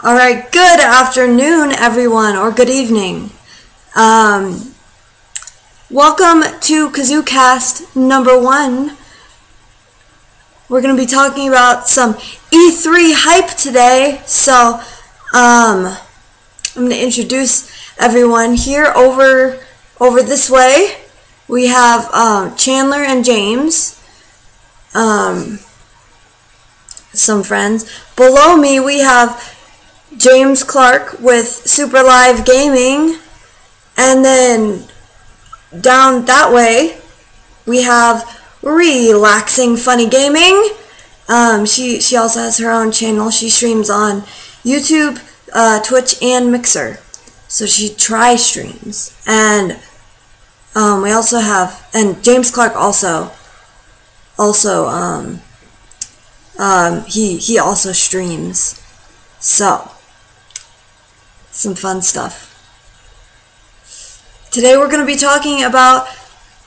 All right, good afternoon, everyone, or good evening. Welcome to KazooCast number 1. We're going to be talking about some E3 hype today. So, I'm going to introduce everyone here over this way. We have Chandler and James, some friends. Below me, we have James Clark with Super Live Gaming, and then down that way we have Relaxing Funny Gaming. She also has her own channel. She streams on YouTube, Twitch, and Mixer, so she streams. And we also have, and James Clark also he also streams. So, some fun stuff. Today we're going to be talking about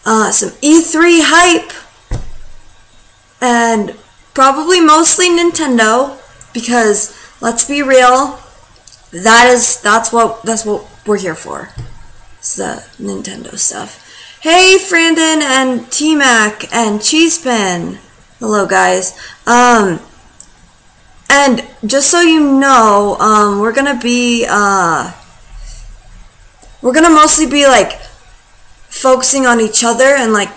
some E3 hype, and probably mostly Nintendo, because let's be real, that's what we're here for. It's the Nintendo stuff. Hey, Frandon and T-Mac and Cheesepin. Hello, guys. And just so you know, we're gonna mostly be like focusing on each other, and like,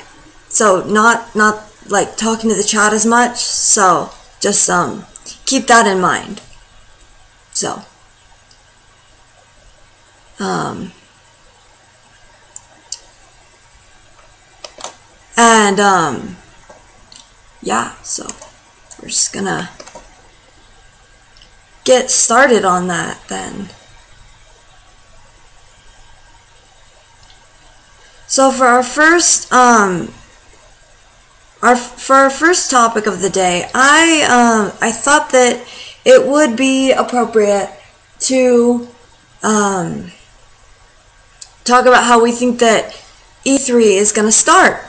so not like talking to the chat as much. So just keep that in mind. So yeah, so we're just gonna get started on that then. So for our first topic of the day, I thought that it would be appropriate to talk about how we think that E3 is gonna start.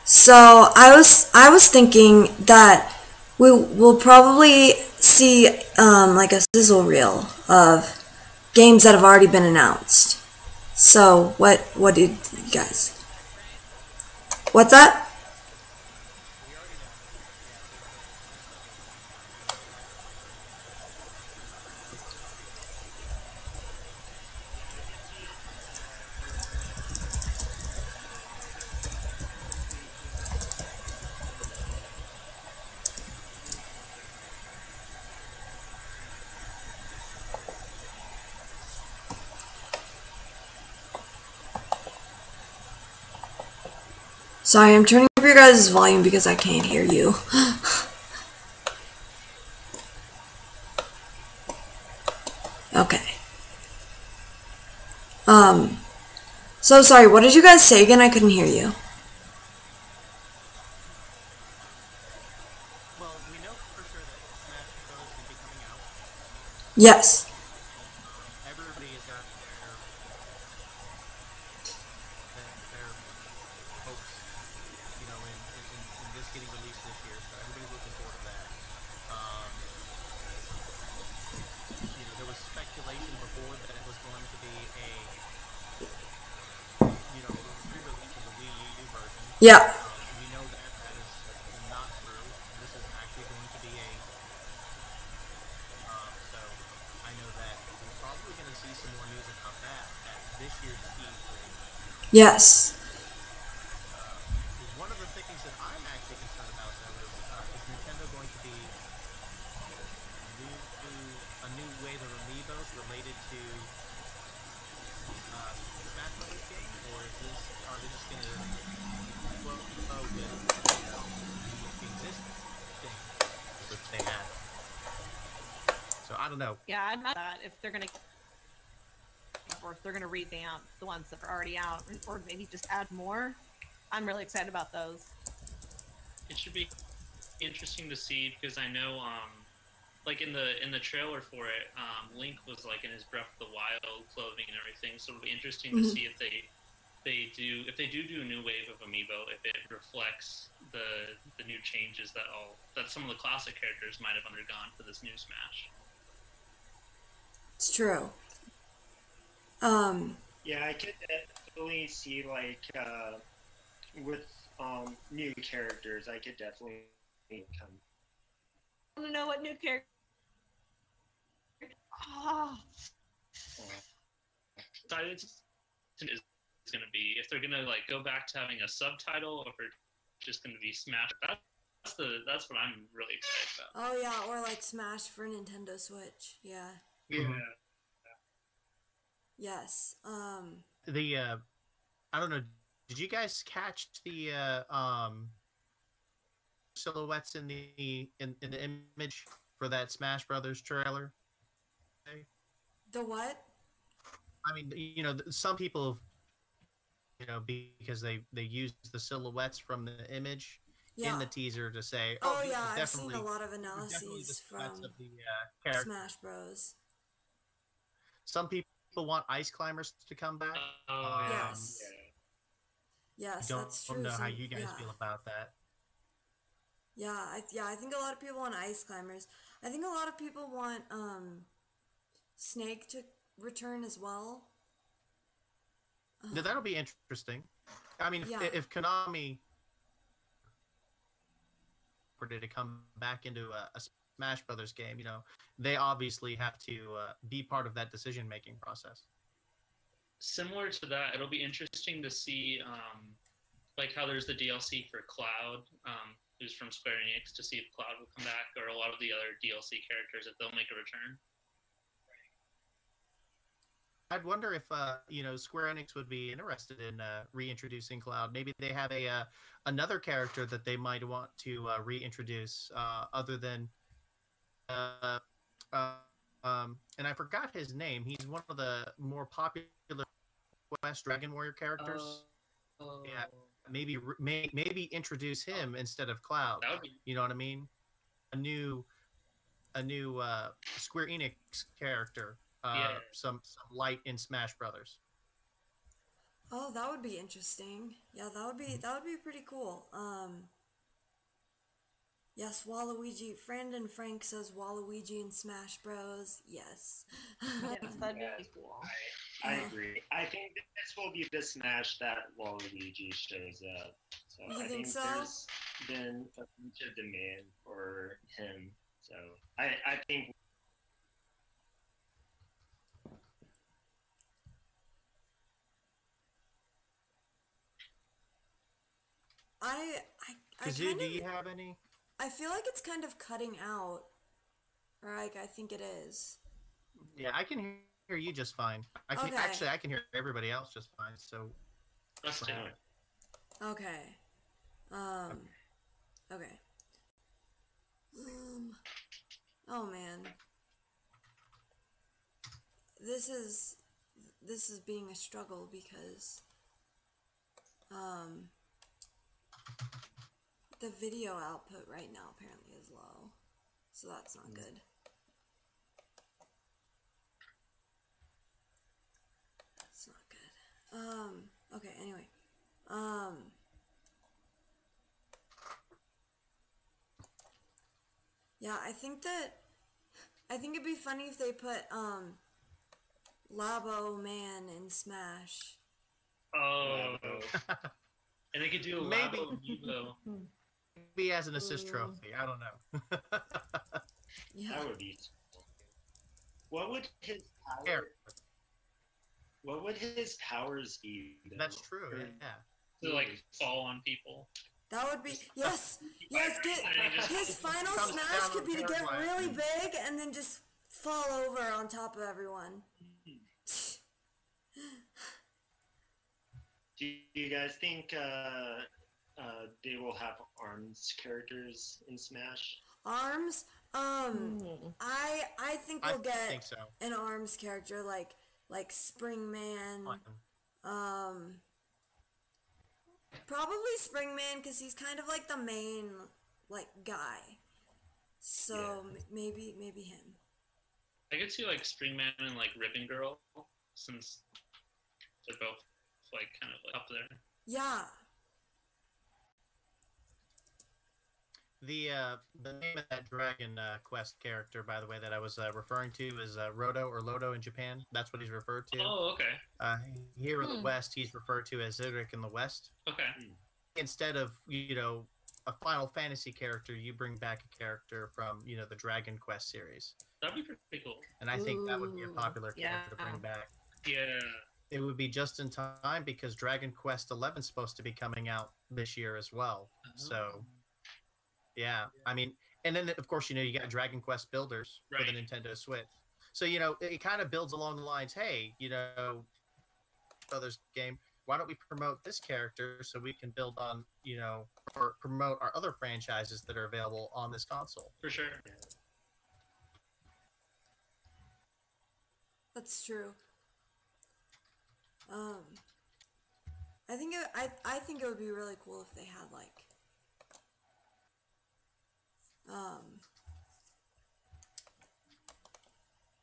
So I was thinking that we'll probably see like a sizzle reel of games that have already been announced. So what did you guys? What's that? Sorry, I'm turning up your guys' volume because I can't hear you. Okay. So sorry, what did you guys say again? I couldn't hear you. Well, we know for sure that Smash Bros. Will be coming out. Yes. Everybody has got their hopes, you know, in this getting released this year. So everybody's looking forward to that. You know, there was speculation before that it was going to be a, you know, re-release of the Wii U version. Yeah. We know that is not true. This is actually going to be a. So I know that we're probably going to see some more news about that at this year's E3. Yes. One of the things that I'm actually concerned about, though, is Nintendo going to be a new wave of amiibos related to Smash Bros. Game, or are they just going to flow with, you know, the existing which they had? So I don't know. Yeah, I'm not that if they're gonna, or if they're gonna revamp the ones that are already out, or maybe just add more. I'm really excited about those. It should be interesting to see, because I know, like in the trailer for it, Link was like in his Breath of the Wild clothing and everything. So it'll be interesting to see if they do a new wave of amiibo, if it reflects the new changes that some of the classic characters might have undergone for this new Smash. true. Yeah, I could definitely see like with new characters, I could definitely come. I want to know what new character. Oh, Silence is going to be if they're going to like go back to having a subtitle, or if it's just going to be Smash. That's what I'm really excited about. Oh yeah, or like Smash for Nintendo Switch. Yeah. Yeah. Yes. The I don't know. Did you guys catch the silhouettes in the image for that Smash Brothers trailer? The what? I mean, you know, some people, you know, because they used the silhouettes from the image in the teaser to say, oh yeah, I've definitely, seen a lot of definitely the analyses silhouettes from of the character. Smash Bros. Some people want Ice Climbers to come back. Yes. Yes, that's true. I don't know how you guys feel about that. Yeah, I think a lot of people want Ice Climbers. I think a lot of people want Snake to return as well. Now, that'll be interesting. I mean, if Konami were to come back into a Smash Brothers game, you know, they obviously have to be part of that decision-making process. Similar to that, it'll be interesting to see, like how there's the DLC for Cloud, who's from Square Enix, to see if Cloud will come back, or a lot of the other DLC characters, if they'll make a return. I'd wonder if you know, Square Enix would be interested in reintroducing Cloud. Maybe they have another character that they might want to reintroduce, other than and I forgot his name. He's one of the more popular West Dragon Warrior characters. Yeah, maybe introduce him instead of Cloud. You know what I mean? A new Square Enix character. Some light in Smash Brothers. Oh, that would be interesting. Yeah, that would be pretty cool. Yes, Waluigi. Brandon Frank says Waluigi in Smash Bros. Yes. yes, that'd be cool. I agree. I think this will be the Smash that Waluigi shows up. So You I think so? There's been a future demand for him. So I think. Kazoo, do you have any? I feel like it's kind of cutting out. Or like I think it is. Yeah, I can hear you just fine. I can hear everybody else just fine. So let's do it. Okay. Okay. Oh man. This is being a struggle because the video output right now apparently is low. So that's not good. That's not good. Okay, anyway. Yeah, I think it'd be funny if they put Labo Man in Smash. Oh. And they could do a Maybe. Labo Amiibo. Maybe as an assist trophy. I don't know. Yeah. That would be. What would his power? What would his powers be? Though? That's true. Yeah. To like fall on people. That would be yes. His final Comes smash down could be to the get paraglide. really big and then just fall over on top of everyone. Do you guys think they will have ARMS characters in Smash? ARMS. I think we'll get think so. an ARMS character like Spring Man. Probably Spring Man because he's kind of like the main guy. So maybe him. I could see like Spring Man and like Ribbon Girl, since they're both like kind of like up there. Yeah. The name of that Dragon Quest character, by the way, that I was referring to is Roto or Loto in Japan. That's what he's referred to. Oh, okay. Here in the West, he's referred to as Zurich in the West. Okay. Instead of a Final Fantasy character, you bring back a character from the Dragon Quest series. That'd be pretty cool. And I think that would be a popular character to bring back. Yeah. It would be just in time because Dragon Quest XI is supposed to be coming out this year as well. So, yeah. I mean, and then, of course, you got Dragon Quest Builders for the Nintendo Switch. So, it kind of builds along the lines, hey, Brothers game, why don't we promote this character so we can build on, or promote our other franchises that are available on this console? For sure. That's true. I think it would be really cool if they had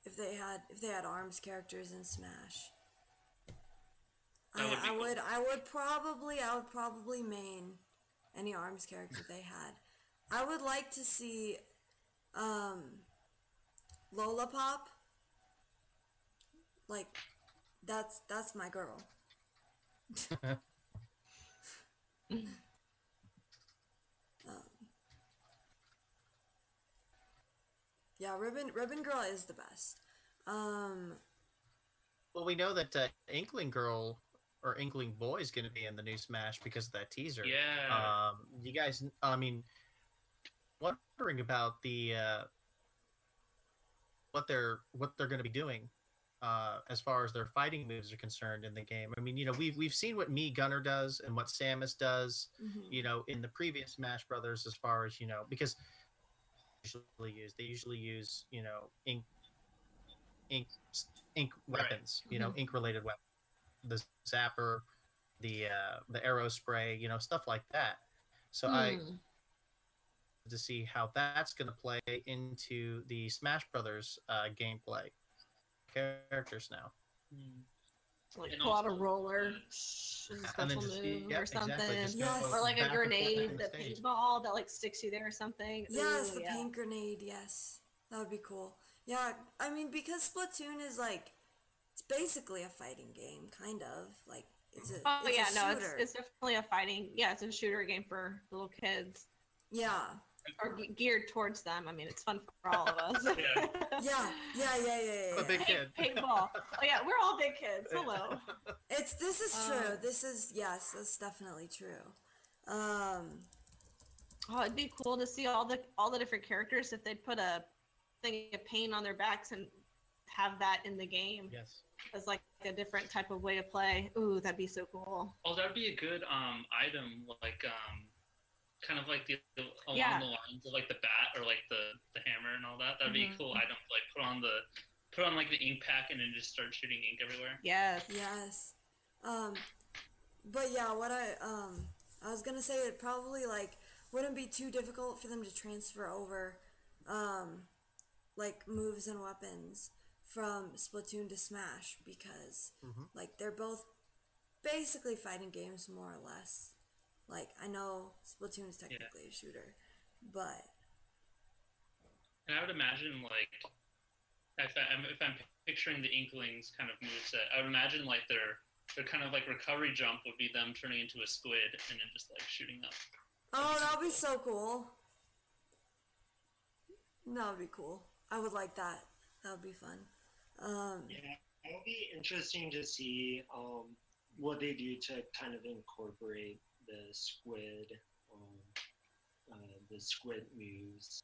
if they had ARMS characters in Smash. I would probably main any ARMS character they had. I would like to see Lola Pop. Like, that's my girl. Yeah, Ribbon Girl is the best. Well, we know that Inkling Girl or Inkling Boy is going to be in the new Smash because of that teaser. Yeah. You guys, I mean, wondering about the what they're going to be doing as far as their fighting moves are concerned in the game. I mean, we've seen what Mii Gunner does and what Samus does, in the previous Smash Brothers, as far as because they usually use ink weapons, ink related weapons, the zapper, the arrow spray, stuff like that. So I to see how that's going to play into the Smash Brothers gameplay characters now. Like pull out a roller, a special move or something, exactly. Or like a grenade, the paintball that sticks you there or something. Yes, the paint grenade. Yes, that would be cool. Yeah, I mean, because Splatoon is it's basically a fighting game, kind of it's a shooter. It's definitely a fighting. Yeah, it's a shooter game for little kids. Yeah. Or geared towards them. I mean, it's fun for all of us. Yeah. I'm a big kid. Paintball. Oh yeah, we're all big kids. Hello. This is true. That's definitely true. It'd be cool to see all the different characters if they'd put a thing of paint on their backs and have that in the game. Yes. As a different type of way to play. Ooh, that'd be so cool. Oh, that'd be a good item, kind of along the lines of the bat or the hammer and all that. That'd be a cool item to put on the ink pack and then just start shooting ink everywhere. Yes. But yeah, what I was gonna say, it probably wouldn't be too difficult for them to transfer over moves and weapons from Splatoon to Smash because they're both basically fighting games more or less. I know Splatoon is technically a shooter, but... And I would imagine, if I'm picturing the Inklings kind of moveset, I would imagine, their kind of, recovery jump would be them turning into a squid and then just, shooting up. Oh, that would be so cool. That would be cool. I would like that. That would be fun. Yeah, it would be interesting to see what they do to kind of incorporate the squid moves.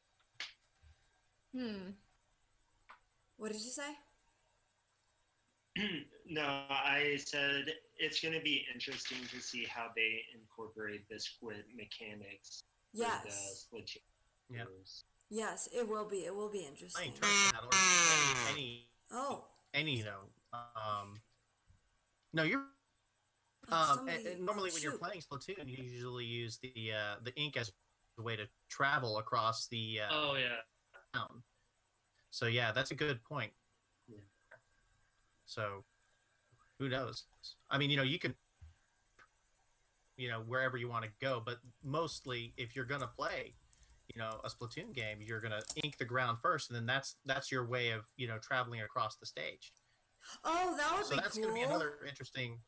What did you say? No, I said it's going to be interesting to see how they incorporate the squid mechanics. Yes. For the Splatoon moves. Yes, it will be. It will be interesting. No, you're. Normally, when you're playing Splatoon, you usually use the ink as a way to travel across the town. So yeah, that's a good point. Yeah. So, who knows? I mean, you can, wherever you want to go, but mostly if you're gonna play, a Splatoon game, you're gonna ink the ground first, and then that's your way of traveling across the stage. Oh, that would So be that's cool. gonna be another interesting.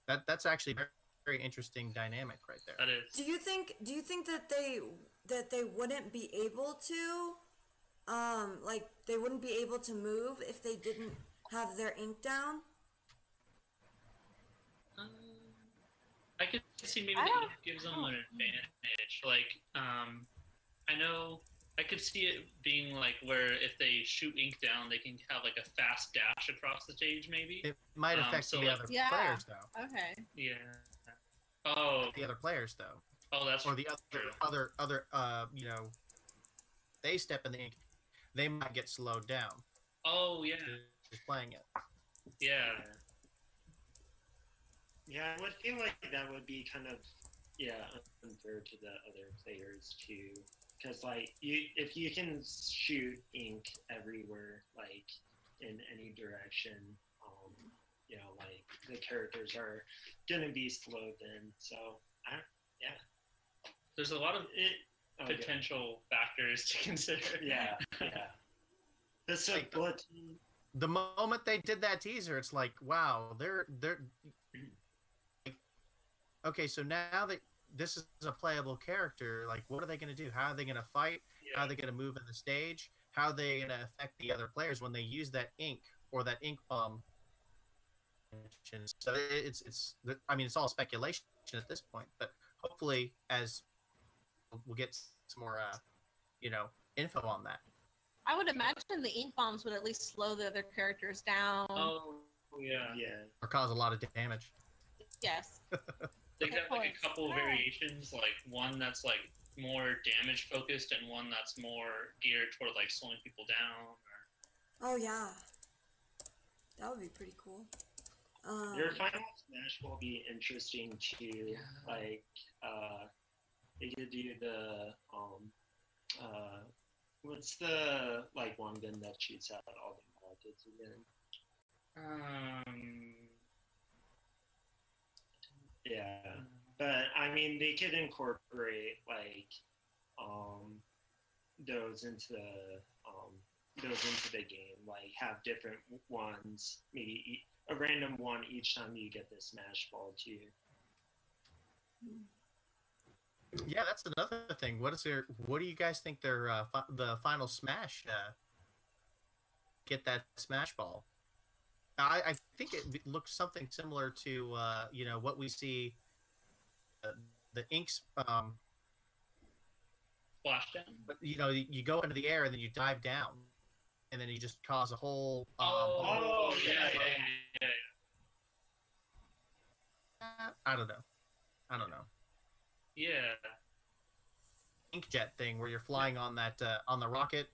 That's actually very, very interesting dynamic right there. That is. Do you think that they wouldn't be able to, like they wouldn't be able to move if they didn't have their ink down? I could see maybe the ink gives them an advantage. Like, I know I could see it being like where if they shoot ink down, they can have like a fast dash across the stage. Maybe It might affect the other players though. Okay. Yeah. Oh. The other players though. Oh, that's or the true. other they step in the ink, they might get slowed down. Oh yeah. Just playing it. Yeah. Yeah, I would feel like that would be kind of unfair to the other players too, because like if you can shoot ink everywhere, like in any direction, like the characters are gonna be slowed in. So There's a lot of potential factors to consider. Yeah. The moment they did that teaser, it's like, wow, they're okay. So now that this is a playable character, like, what are they going to do? How are they going to fight? Yeah. How are they going to move in the stage? How are they going to affect the other players when they use that ink or that ink bomb? So it's all speculation at this point, but hopefully, as we'll get some more, info on that. I would imagine the ink bombs would at least slow the other characters down. Oh yeah. Or cause a lot of damage. Yes. They got like a couple of variations, like one that's like more damage focused and one that's more geared toward like slowing people down. Oh yeah, that would be pretty cool. Your final smash will be interesting too. Like, they could do the what's the like one gun that shoots out all the rockets again? Yeah, but I mean, they could incorporate like those into the game. Like, have different ones, maybe a random one each time you get the smash ball too. Yeah, that's another thing. What do you guys think their the final smash get that smash ball? I think it looks something similar to what we see the inks Splashdown. but you go into the air and then you dive down and then you just cause a whole yeah. I don't know. Yeah. Inkjet thing where you're flying on that on the rocket.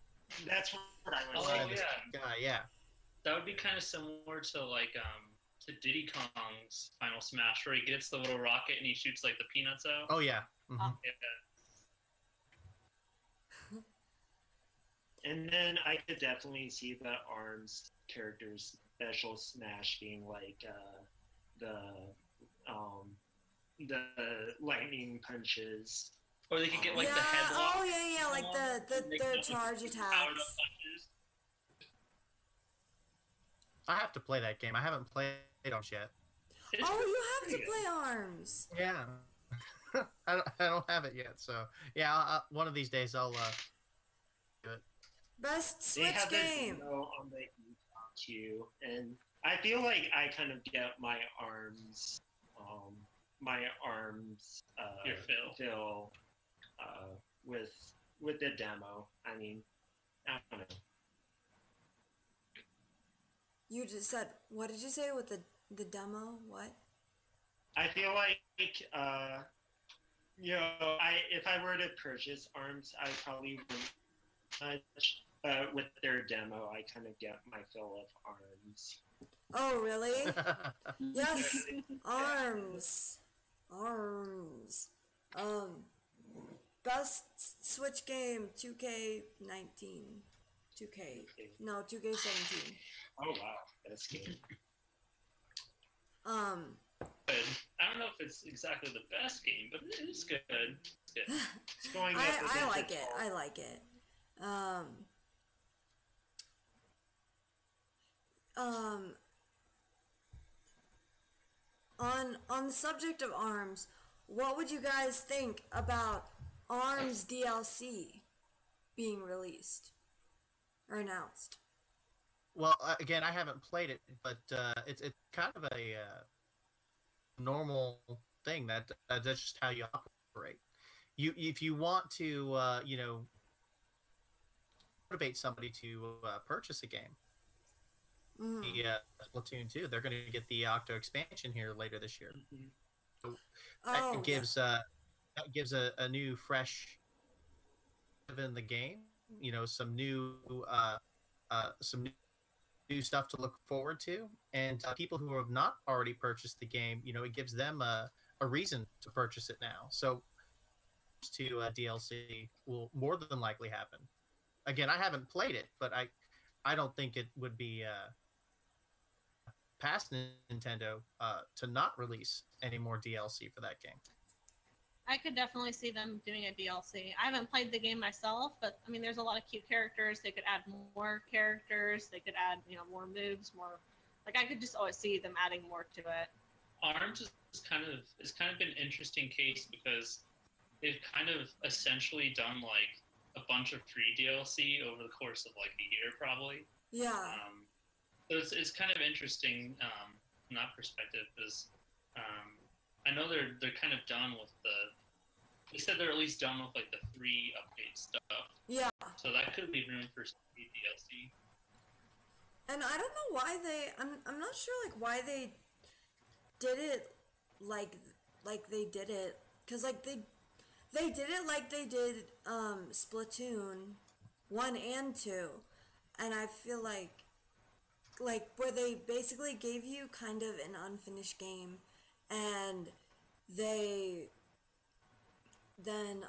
That's what I was Oh, saying. yeah. Yeah. That would be kind of similar to like to Diddy Kong's Final Smash, where he gets the little rocket and he shoots like the peanuts out. Oh yeah. Mm-hmm. Yeah. And then I could definitely see the ARMS character's special smash being like the lightning punches. Or they could get like yeah. the headlock. Oh yeah, like their charge powered up attacks. punches. I have to play that game. I haven't played ARMS yet. It's Oh, you have to pretty play ARMS. Yeah. I don't have it yet, so yeah. One of these days I'll do it. Best They Switch have their game. demo on the eTalk too, and I feel like I kind of get my arms Your fill with the demo. I mean, I don't know. You just said, what did you say with the demo? What? I feel like if I were to purchase ARMS, I probably wouldn't touch. But with their demo, I kind of get my fill of ARMS. Oh, really? Yes, ARMS. ARMS. Best Switch game, 2K19. 2K17. Oh wow, that's game. I don't know if it's exactly the best game, but it is good. It's good. It's going up I like against it. I like it. Um, on the subject of ARMS, what would you guys think about ARMS DLC being released or announced? Well, again, I haven't played it, but it's kind of a normal thing that's just how you operate. If you want to motivate somebody to purchase a game, the Splatoon 2, they're going to get the Octo expansion here later this year. So that gives a new fresh in the game. Some new stuff to look forward to, and people who have not already purchased the game, it gives them a reason to purchase it now. So to DLC will more than likely happen. Again, I haven't played it, but I don't think it would be past Nintendo to not release any more DLC for that game. I could definitely see them doing a DLC. I haven't played the game myself, but I mean, there's a lot of cute characters. They could add more characters. They could add, more moves, more. Like I could just always see them adding more to it. ARMS is kind of been an interesting case because they've kind of essentially done like a bunch of free DLC over the course of like a year, probably. Yeah. So it's kind of interesting from that perspective because. I know they're kind of done with they said they're at least done with like the free update stuff. Yeah. So that could leave room for some DLC. And I don't know why I'm not sure like why they did it like they did it, cuz like they did it like they did Splatoon 1 and 2. And I feel like where they basically gave you kind of an unfinished game, and they then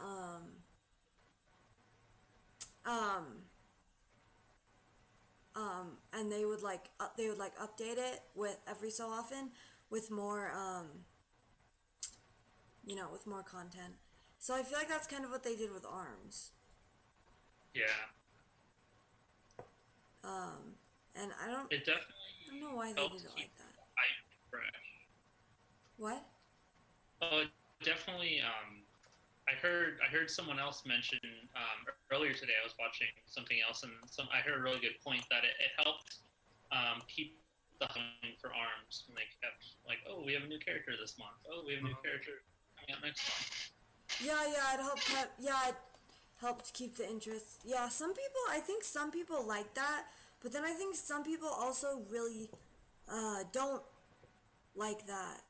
and they would update it with every so often with more with more content. So I feel like that's kind of what they did with ARMS. Yeah. And I don't know why they did it like that. Fresh. What? Oh, definitely. I heard someone else mention earlier today. I was watching something else, and I heard a really good point that it helped keep the hunt for ARMS, and they kept like, oh, we have a new character this month. Oh, we have a new character coming out next month. Yeah, it helped keep the interest. Yeah, I think some people like that, but then I think some people also really don't like that.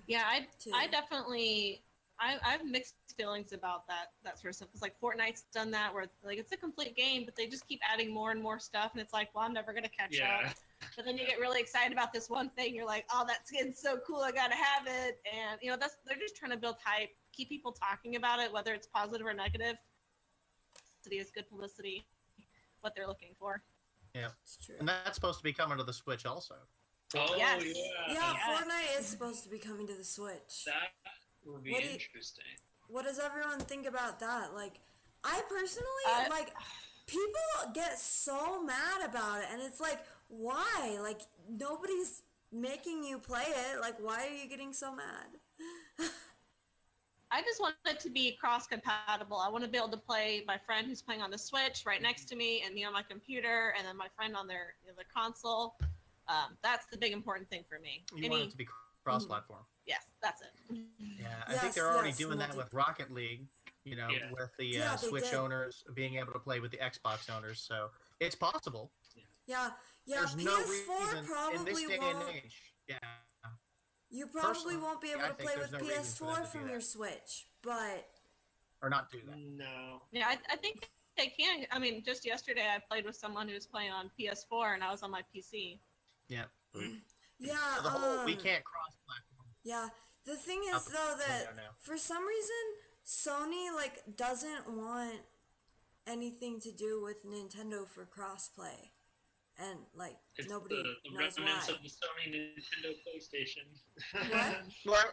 Yeah, I definitely I have mixed feelings about that sort of stuff. It's like Fortnite's done that, where like it's a complete game, but they just keep adding more and more stuff, and it's like, well, I'm never gonna catch up. But then you get really excited about this one thing. You're like, oh, that skin's so cool, I gotta have it. And they're just trying to build hype, keep people talking about it, whether it's positive or negative. Publicity is good publicity. What they're looking for. Yeah, It's true. and that's supposed to be coming to the Switch also. Oh Yes. yeah. Yeah, Yes. Fortnite is supposed to be coming to the Switch. That would be interesting. What does everyone think about that? Like, I personally, people get so mad about it, and it's like, why? Like, nobody's making you play it. Like, why are you getting so mad? I just want it to be cross-compatible. I want to be able to play my friend who's playing on the Switch right next to me, and me on my computer, and then my friend on their console. That's the big important thing for me. You want it to be cross-platform. Yes, that's it. Yeah, I think they're already doing that with Rocket League. With the Switch owners being able to play with the Xbox owners, so it's possible. Yeah. There's PS4 no reason probably in this day won't. and age. Yeah. You probably Personally, won't be able I to think play there's with no reason for them PS4 to do from that. your Switch, but Or not do that. No. Yeah, I think they can. I mean, just yesterday I played with someone who was playing on PS4, and I was on my PC. Yeah. yeah. So the whole we can't cross-platform. Yeah. The thing Out is, the though, that window now. for some reason Sony doesn't want anything to do with Nintendo for crossplay, and It's Nobody the knows remnants why. of the Sony Nintendo PlayStation. What? Well,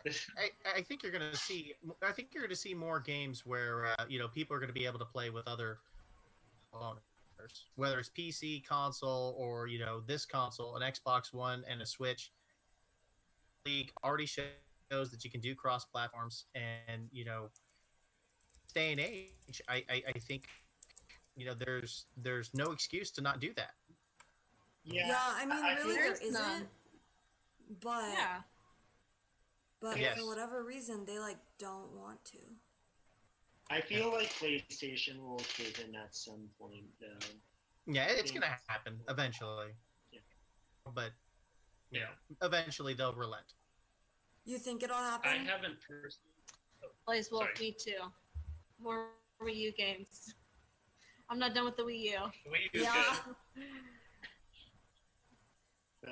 I think you're going to see. I think you're going to see more games where people are going to be able to play with other owners, whether it's PC, console, or this console, an Xbox One, and a Switch. League already shows that you can do cross platforms, and day and age, I think there's no excuse to not do that. Yeah, I mean, really, there isn't. None. But yeah. But yes. for whatever reason, they don't want to. I feel like PlayStation will give in at some point, though. Yeah, it's gonna happen eventually. Yeah. But eventually they'll relent. You think it'll happen? I haven't personally. Plays Wolf, me too. More Wii U games. I'm not done with the Wii U. Wii U, yeah.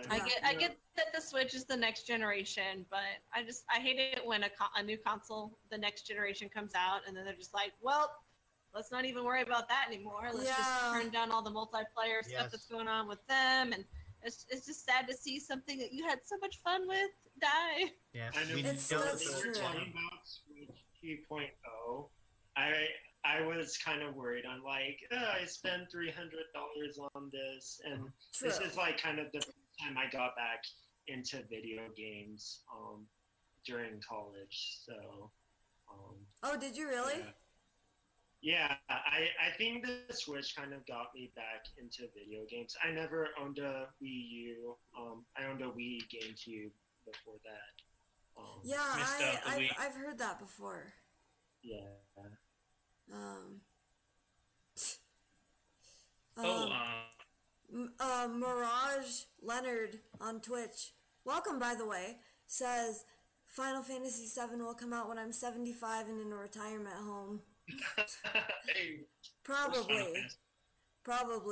I get that the Switch is the next generation, but I hate it when a new console, the next generation, comes out, and then they're just like, well, let's not even worry about that anymore. Let's just turn down all the multiplayer stuff that's going on with them, and it's just sad to see something that you had so much fun with die. Yeah, I know. It's true. Talking about Switch 2.0, I was kind of worried. I'm like, I spent $300 on this, and this is kind of the first time I got back into video games during college. So, oh, did you really? Yeah, I think the Switch kind of got me back into video games. I never owned a Wii U. I owned a Wii GameCube before that. Yeah, I've heard that before. Yeah. Mirage Leonard on Twitch, welcome by the way, says Final Fantasy VII will come out when I'm 75 and in a retirement home. Hey, Probably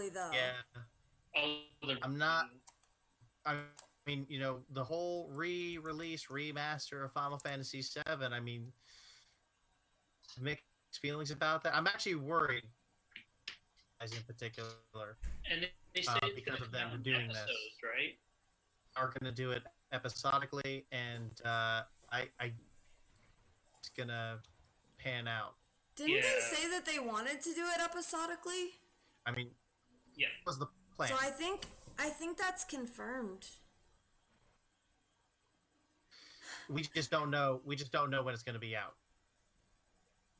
though. Yeah. I'm not. I mean, the whole re-release, remaster of Final Fantasy VII. I mean, mixed feelings about that. I'm actually worried, as in particular, and they say because of them doing this, right? Are going to do it episodically, and it's gonna pan out. Didn't they say that they wanted to do it episodically? I mean, yeah, that was the plan. So I think that's confirmed. We just don't know. We just don't know when it's going to be out.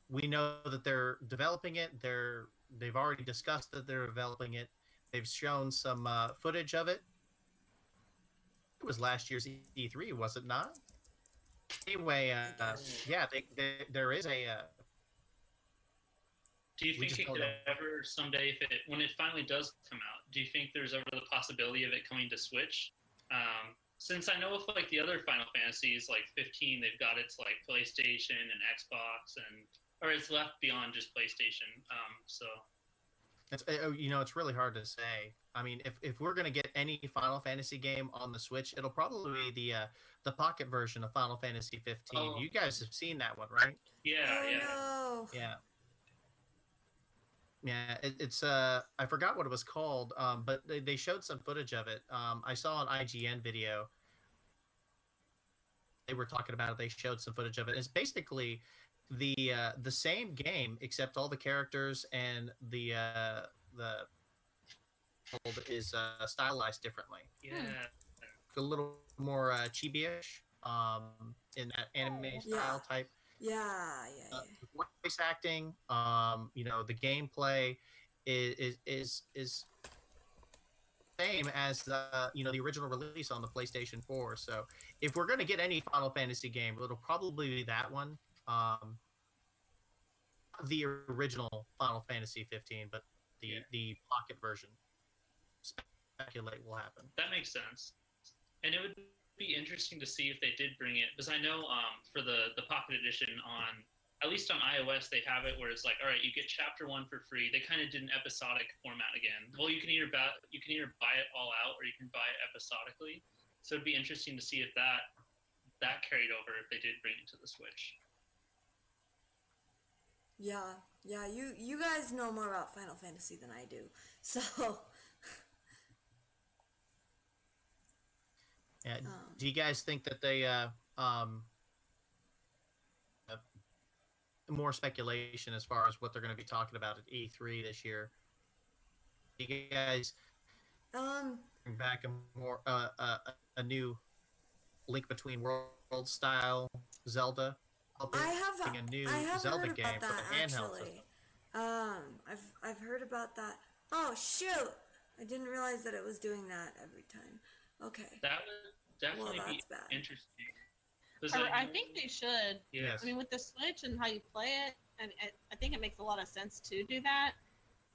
We know that they're developing it. They've already discussed that they're developing it. They've shown some footage of it. It was last year's E3, was it not? Anyway, yeah, there is a. Do you think it could ever someday, when it finally does come out, do you think there's ever the possibility of it coming to Switch? Since I know with the other Final Fantasies, 15, they've got its PlayStation and Xbox, or it's left beyond just PlayStation. So it's really hard to say. I mean, if we're gonna get any Final Fantasy game on the Switch, it'll probably be the pocket version of Final Fantasy 15. Oh. You guys have seen that one, right? Yeah, No. Yeah. Yeah, it's I forgot what it was called, but they showed some footage of it. I saw an IGN video. They were talking about it. They showed some footage of it. It's basically the same game, except all the characters and the world is stylized differently. Yeah, a little more chibi-ish in that anime style type. Yeah. Voice acting, the gameplay is same as the original release on the PlayStation 4. So if we're gonna get any Final Fantasy game, it'll probably be that one. The original Final Fantasy 15, but the pocket version. Speculate will happen. That makes sense, and it would be interesting to see if they did bring it, because I know for the pocket edition on, at least on iOS, they have it where it's all right, you get chapter 1 for free. They kind of did an episodic format again. Well, you can either buy it all out, or you can buy it episodically. So it'd be interesting to see if that carried over, if they did bring it to the Switch. Yeah. You guys know more about Final Fantasy than I do, so. Yeah. Do you guys think that they more speculation as far as what they're going to be talking about at E3 this year? Do you guys bring back a new Link Between Worlds style Zelda? A new Zelda heard game about that, for the handheld actually. system. I've heard about that. Oh shoot! I didn't realize that it was doing that every time. Okay. That would definitely be bad. interesting. I think they should. Yes. I mean, with the Switch and how you play it, and I think it makes a lot of sense to do that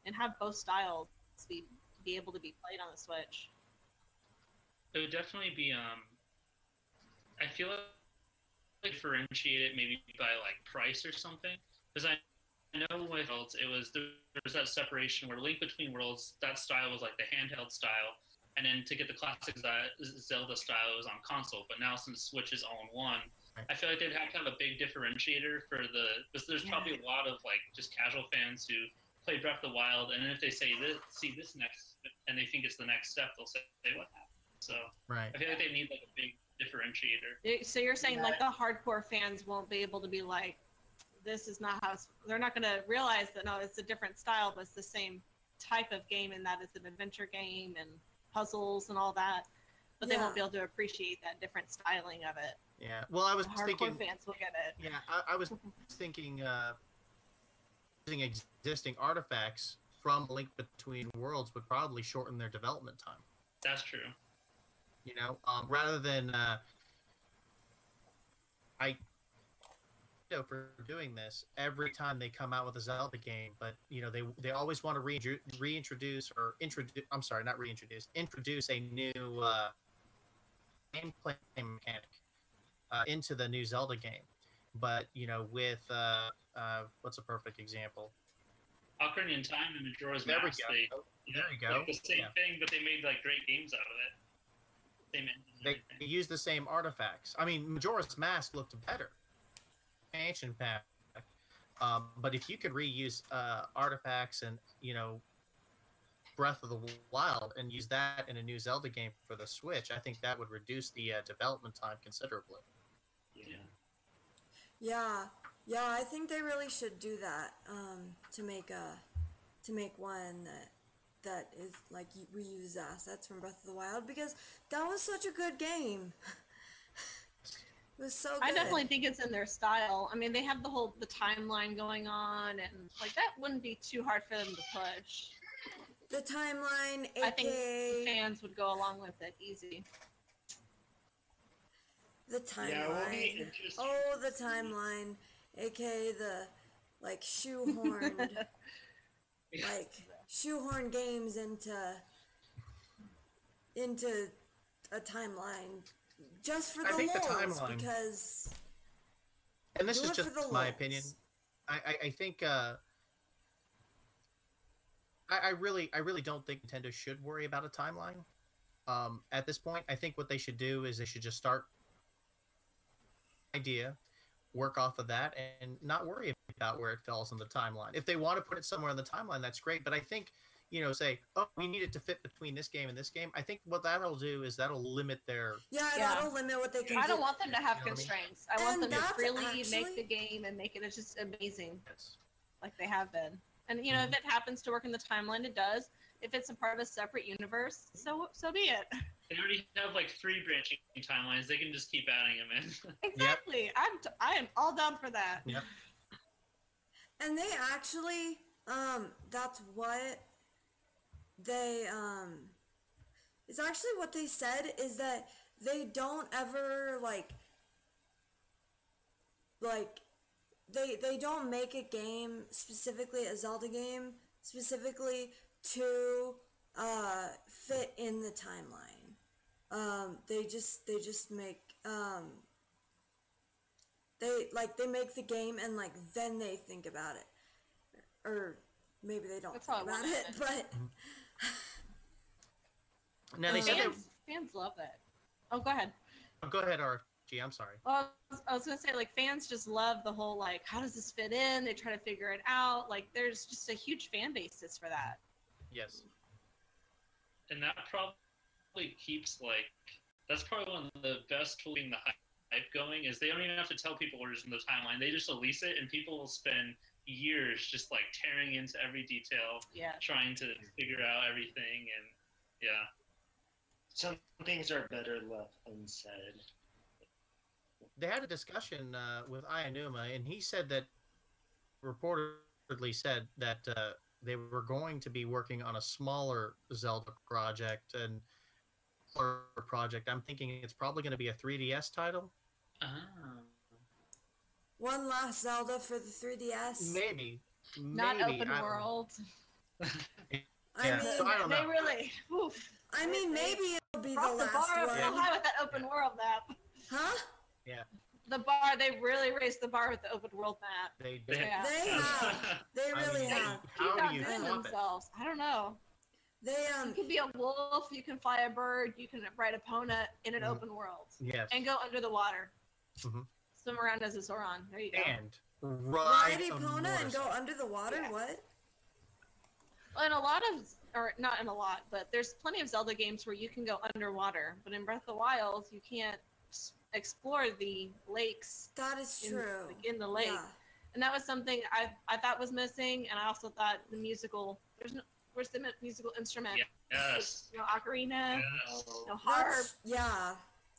and have both styles be able to be played on the Switch. It would definitely be. I feel like differentiate it maybe by like price or something, because I know with Worlds it was there was that separation where Link Between Worlds, that style was like the handheld style, and then to get the classic Zelda style it was on console. But now since Switch is all in one, I feel like they'd have to have a big differentiator for because there's probably a lot of like just casual fans who play Breath of the Wild, and then if they see this next and they think it's the next step, they'll say what happened. So I feel like they need like a big differentiator. So you're saying like the hardcore fans won't be able to be like, this is not how they're not going to realize that no, it's a different style, but it's the same type of game, and that it's an adventure game and puzzles and all that, but they won't be able to appreciate that different styling of it. Yeah, well, I was thinking hardcore fans will get it. Yeah, I was thinking using existing artifacts from Link Between Worlds would probably shorten their development time. That's true. You know, rather than for doing this every time they come out with a Zelda game, but you know they always want to introduce a new gameplay mechanic into the new Zelda game. But you know, with what's a perfect example? Ocarina of Time and Majora's There Mask. we go. Like the same thing, but they made like great games out of it. They used the same artifacts. I mean, Majora's Mask looked better. Expansion pack. But if you could reuse artifacts and, you know, Breath of the Wild and use that in a new Zelda game for the Switch, I think that would reduce the development time considerably. Yeah, I think they really should do that to make one that is like reuse assets from Breath of the Wild, because that was such a good game. It was so good. I definitely think it's in their style. I mean, they have the timeline going on, and like that wouldn't be too hard for them to push. The timeline, I think fans would go along with it easy. The timeline. The timeline, aka the like shoehorned shoehorn games into a timeline just for the lulz, because and this is just my opinion. I think I really don't think Nintendo should worry about a timeline at this point. I think what they should do is they should just start idea, work off of that, and not worry about where it falls in the timeline. If they want to put it somewhere in the timeline, that's great. But I think, you know, say, oh, we need it to fit between this game and this game. I think what that'll do is that'll limit their... that'll limit what they can do. I don't want them to have constraints. I want them to freely make the game and make it just amazing, like they have been. And, you know, if it happens to work in the timeline, it does. If it's a part of a separate universe, so be it. They already have like 3 branching timelines. They can just keep adding them in. Exactly. I am all down for that. Yep. And they actually, that's what they, it's actually what they said is that they don't ever, they don't make a game, specifically a Zelda game, specifically to fit in the timeline. They just make they make the game and then they think about it, or maybe they don't think about it, but now they said fans love it. Oh, go ahead. Oh, go ahead, RFG. I'm sorry. Well, I was gonna say, fans just love the whole how does this fit in? They try to figure it out. There's just a huge fan basis for that. Yes. And that probably keeps That's probably one of the best tools in the hype going is they don't even have to tell people orders in the timeline. They just release it, and people will spend years just like tearing into every detail, trying to figure out everything, and some things are better left unsaid. They had a discussion with Ayanuma, and he said that reportedly said that they were going to be working on a smaller Zelda project and project. I'm thinking it's probably going to be a 3DS title. One last Zelda for the 3DS. Maybe. Not open world. I mean, so I don't know. They really. Oof. I mean, maybe it'll be the last the bar one. so high with that open world map. Huh? Yeah. The bar, they really raised the bar with the open world map. They did. Yeah. They have. They really have. How do you outdoing flop themselves. I don't know. They You can be a wolf. You can fly a bird. You can ride a Epona in an open world. Yes. And go under the water. Swim around as a Zoran. There you go. And ride Epona and go under the water. Yes. What? Well, in a lot of, or not in a lot, but there's plenty of Zelda games where you can go underwater. But in Breath of the Wild, you can't explore the lakes. That is true. In the lake. Yeah. And that was something I thought was missing, and I also thought the musical. Where's the musical instrument? Yes. No ocarina. Yes. No harp.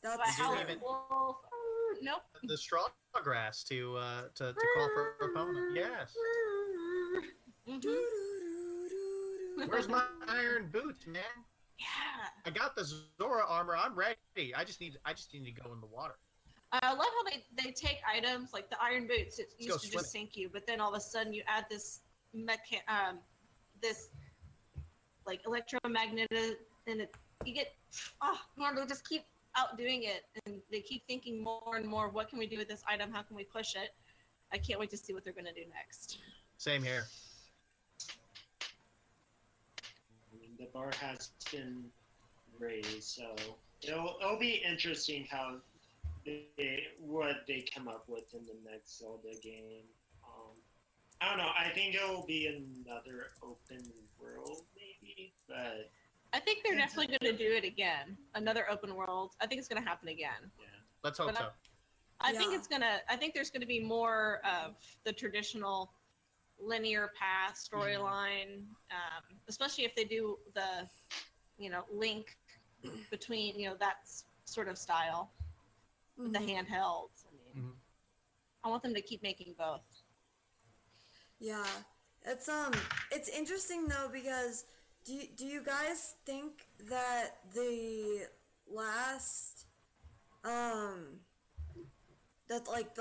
That's wolf. Nope. The straw grass to call for a opponent. Yes. Where's my iron boots, man? Yeah. I got the Zora armor. I'm ready. I just need to go in the water. I love how they take items like the iron boots. It used to just sink you, but then all of a sudden you add this this like electromagnetic, and you get man, they'll just keep outdoing it, and they keep thinking more and more. What can we do with this item? How can we push it? I can't wait to see what they're going to do next. Same here. The bar has been raised, so it'll be interesting how what they come up with in the next Zelda game. I don't know. I think it will be another open world, maybe, but I think they're definitely going to do it again. Another open world. I think it's going to happen again. Yeah. Let's hope so. I think it's gonna. I think there's going to be more of the traditional linear path storyline, especially if they do the, link between, that sort of style with the handhelds. I mean, I want them to keep making both. Yeah, it's interesting though, because do you guys think that the last the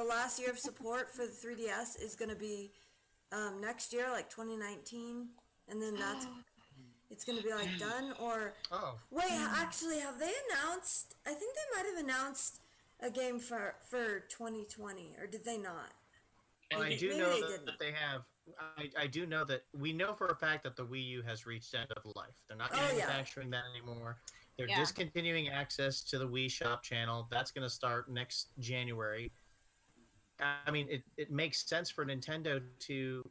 last year of support for the 3DS is gonna be next year, like 2019, and then it's gonna be like done? Or wait, actually, have they announced? I think they might have announced a game for 2020, or did they not? I do know that they have. I do know that we know for a fact that the Wii U has reached end of life. They're not manufacturing that anymore. They're discontinuing access to the Wii Shop channel. That's going to start next January. I mean, it makes sense for Nintendo to,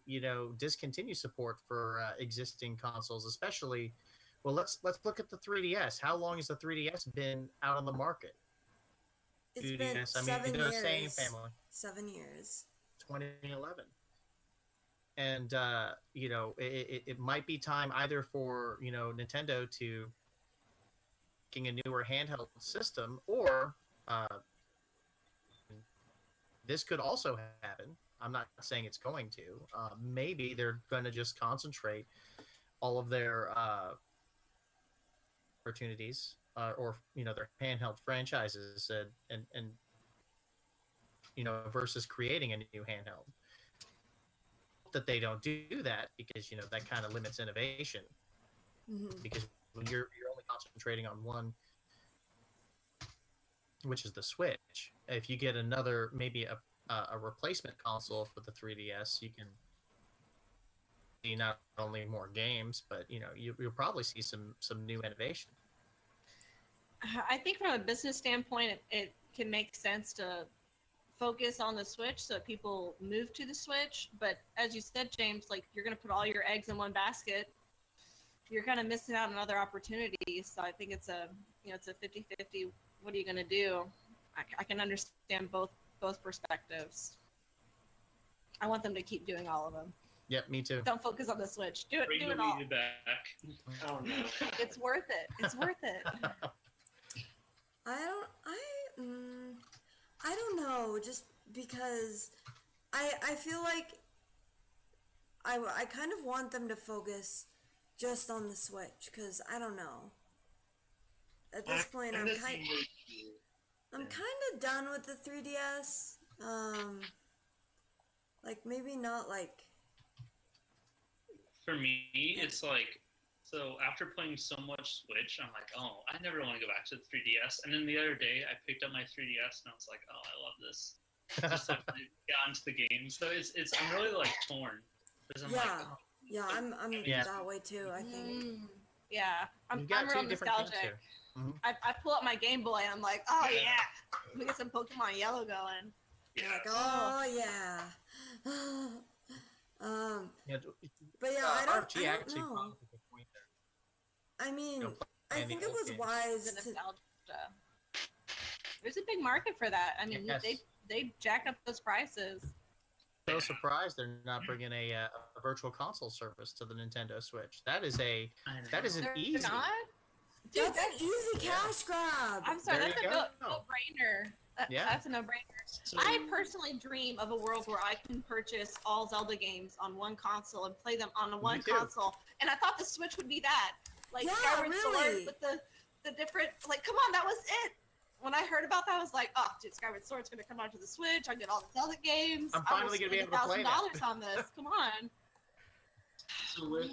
discontinue support for existing consoles, especially. Well, let's look at the 3DS. How long has the 3DS been out on the market? It's been 7 years. Same family. 7 years. 2011. And it might be time either for Nintendo to making a newer handheld system, or this could also happen. I'm not saying it's going to. Maybe they're going to just concentrate all of their opportunities or their handheld franchises and versus creating a new handheld. That they don't do that, because that kind of limits innovation. Because when you're only concentrating on one, which is the Switch, if you get another, maybe a replacement console for the 3DS, you can see not only more games, but you'll probably see some new innovation. I think from a business standpoint, it can make sense to focus on the Switch so that people move to the Switch. But as you said, James, like, you're going to put all your eggs in one basket. you're kind of missing out on other opportunities. So I think it's a, it's a 50-50. What are you going to do? I can understand both perspectives. I want them to keep doing all of them. Yep, me too. Don't focus on the Switch. Do it. Bring Do the it all. Wii back. Oh no. It's worth it. It's worth it. I don't know, just because I feel like I kind of want them to focus just on the Switch, because I don't know. At this point, I'm kind of done with the 3DS. Like maybe not like. For me, it's like, so after playing so much Switch, I'm like, oh, I never want to go back to the 3DS. And then the other day, I picked up my 3DS and I was like, oh, I love this. Just to get onto the game. So I'm really like torn. Because I'm like, oh, yeah, I'm that way too, I think. Yeah, I'm got real two different things nostalgic. here. Mm-hmm. I pull up my Game Boy and I'm like, oh yeah, let me get some Pokemon Yellow going. You're like, oh yeah. But yeah, I don't know. I mean, I think it was wise The to. nostalgia. There's a big market for that. I mean, Yes. they jacked up those prices. So surprised they're not bringing a virtual console service to the Nintendo Switch. That is an They're easy. not? Dude, That's an easy cash grab. I'm sorry, There that's you a go. no-brainer. Yeah. That's a no-brainer. So, I personally dream of a world where I can purchase all Zelda games on one console and play them on one too. console. And I thought the Switch would be that. Like Yeah, Skyward really. Sword with the different, like, come on, that was it. When I heard about that, I was like, oh, dude, Skyward Sword's going to come onto the Switch. I get all the Zelda games. I'm finally going gonna to be able to play that. $1,000 on this. Come on. so with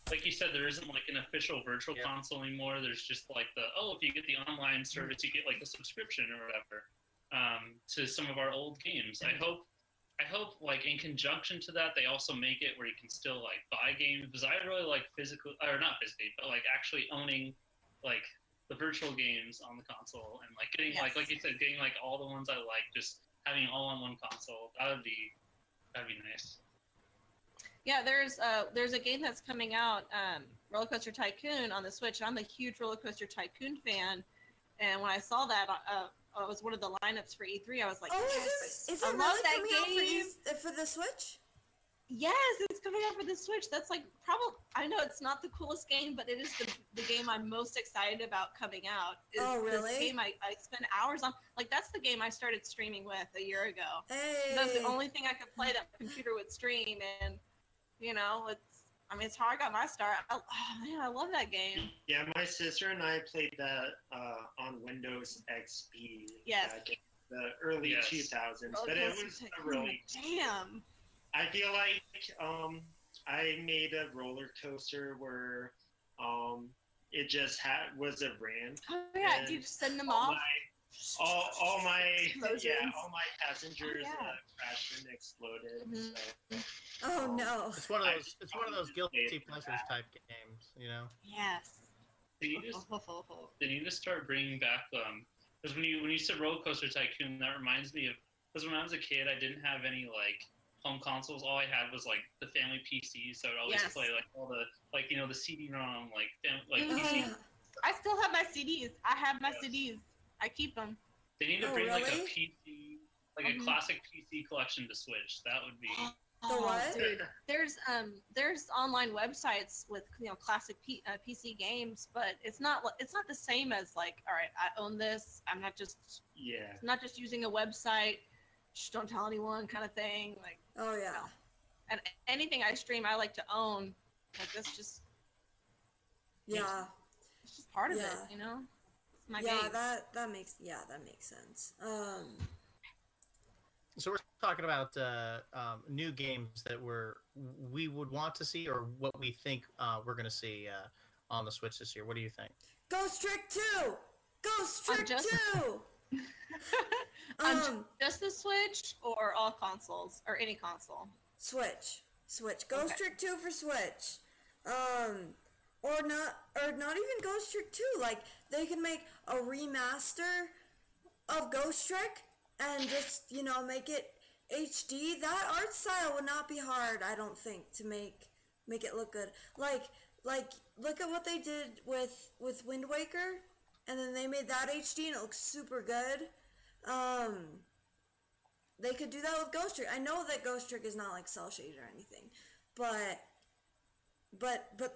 like you said, there isn't like an official virtual console anymore. There's just like if you get the online service, you get like a subscription or whatever to some of our old games. I hope like in conjunction to that, they also make it where you can still like buy games, because I really like not physically, but like actually owning like the virtual games on the console and like getting like you said, getting like all the ones I like, just having it all on one console. That'd be nice. Yeah, there's a game that's coming out, Roller Coaster Tycoon on the Switch. And I'm a huge Roller Coaster Tycoon fan, and when I saw that, it was one of the lineups for E3. I was like, yes, is I it love really that coming game. out for the Switch? Yes, it's coming out for the Switch. That's like probably, I know it's not the coolest game, but it is the game I'm most excited about coming out. Is really? This game I spend hours on. Like, that's the game I started streaming with a year ago. Hey. That's the only thing I could play that computer would stream, and it's how I got my start. I love that game. Yeah, my sister and I played that on Windows XP. Yes. Back in the early 2000s, but it was a really. Damn. I feel like I made a roller coaster where it just was a ramp. Oh yeah, you just send them off. All my Explosions. all my passengers crashed and exploded. Mm-hmm. So. Oh no! It's one of those guilty pleasures type games, you know. Yes. They need to start bringing back because when you said Roller Coaster Tycoon, that reminds me of, because when I was a kid, I didn't have any like home consoles. All I had was like the family PC, so I'd always play like all the the CD-ROM PC. I still have my CDs. I have my CDs. I keep them. They need to bring like a really? PC, like a classic PC collection to Switch. That would be. The what? Dude, there's online websites with classic PC games, but it's not the same as like, all right, I own this. I'm not just using a website. Just don't tell anyone kind of thing. Like, oh yeah. And anything I stream, I like to own. Like, that's just it's just part of it, you know. It's my game. that makes sense. So we're talking about new games that we would want to see, or what we think we're going to see on the Switch this year. What do you think? Ghost Trick 2! Ghost Trick 2! Just the Switch or all consoles or any console? Switch. Ghost Trick 2 for Switch. Or not even Ghost Trick 2. Like, they can make a remaster of Ghost Trick and just, make it HD. That art style would not be hard, I don't think, to make make it look good. Like look at what they did with Wind Waker, and then they made that HD and it looks super good. They could do that with Ghost Trick. I know that Ghost Trick is not like cell shaded or anything, but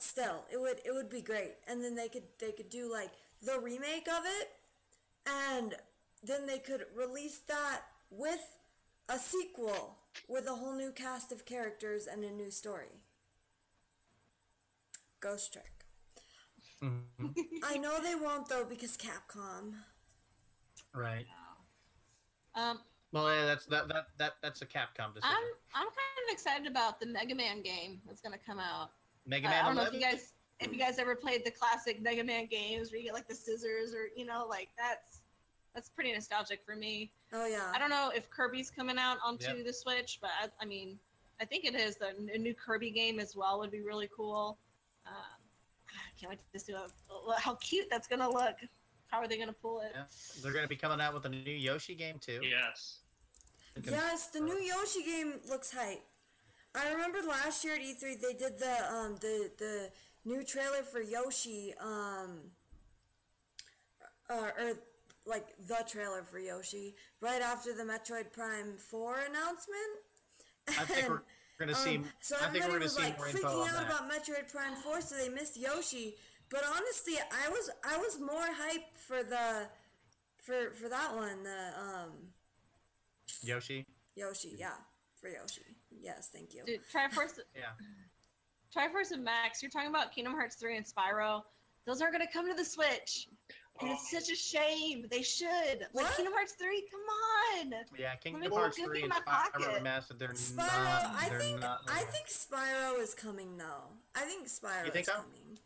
still, it would be great. And then they could do like the remake of it, and then they could release that with a sequel with a whole new cast of characters and a new story. Ghost Trick. Mm-hmm. I know they won't though because Capcom. Right. Well, yeah, that's a Capcom decision. I'm kind of excited about the Mega Man game that's gonna come out. Mega Man. I don't know if you guys ever played the classic Mega Man games where you get like the scissors or like that's pretty nostalgic for me. Oh yeah. I don't know if Kirby's coming out onto the Switch, but I mean, I think it is. The new Kirby game as well would be really cool. I can't wait to see how cute that's gonna look. How are they gonna pull it? Yeah. They're gonna be coming out with a new Yoshi game too. Yes. Yes, the new Yoshi game looks hype. I remember last year at E3 they did the new trailer for Yoshi, or like the trailer for Yoshi right after the Metroid Prime 4 announcement. I think we're gonna see. So I think we're everybody gonna was see like more info freaking on out that. about Metroid Prime 4, so they missed Yoshi. But honestly, I was more hyped for that one. Yoshi. Yoshi, yeah, for Yoshi. Yes, thank you. Dude, Triforce. Yeah. Triforce and Max, you're talking about Kingdom Hearts 3 and Spyro. Those aren't going to come to the Switch. And it's such a shame. They should. Like, What? Kingdom Hearts 3, come on. Yeah, Kingdom Let me Hearts get 3 in and my Spyro pocket. Remastered, they're Spyro, not. I They're think not. I think Spyro is coming though. I think Spyro You think is so? coming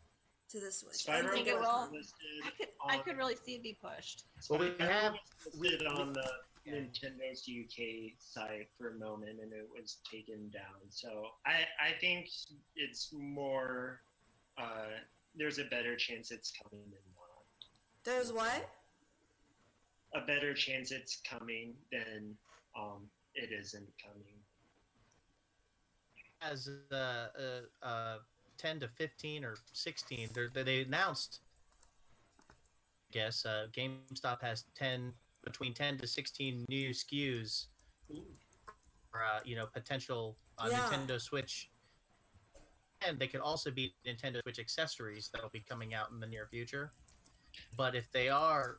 to the Switch. I Spyro think it was will. listed I could really see it be pushed. Well, we Spyro have- was listed on the Nintendo's UK site for a moment, and it was taken down. So I think it's more. There's a better chance it's coming than not. There's what? A better chance it's coming than it isn't coming. As 10 to 15 or 16, they announced. I guess GameStop has between 10 to 16 new SKUs for potential Nintendo Switch, and they could also be Nintendo Switch accessories that'll be coming out in the near future. But if they are,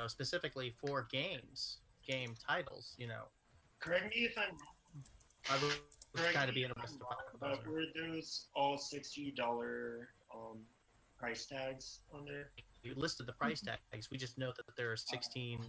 specifically for game titles, Correct me if I'm wrong. I would Correct kind of me be if interested. I'm wrong, but were those all $60 price tags on there? You listed the price tags. We just know that there are 16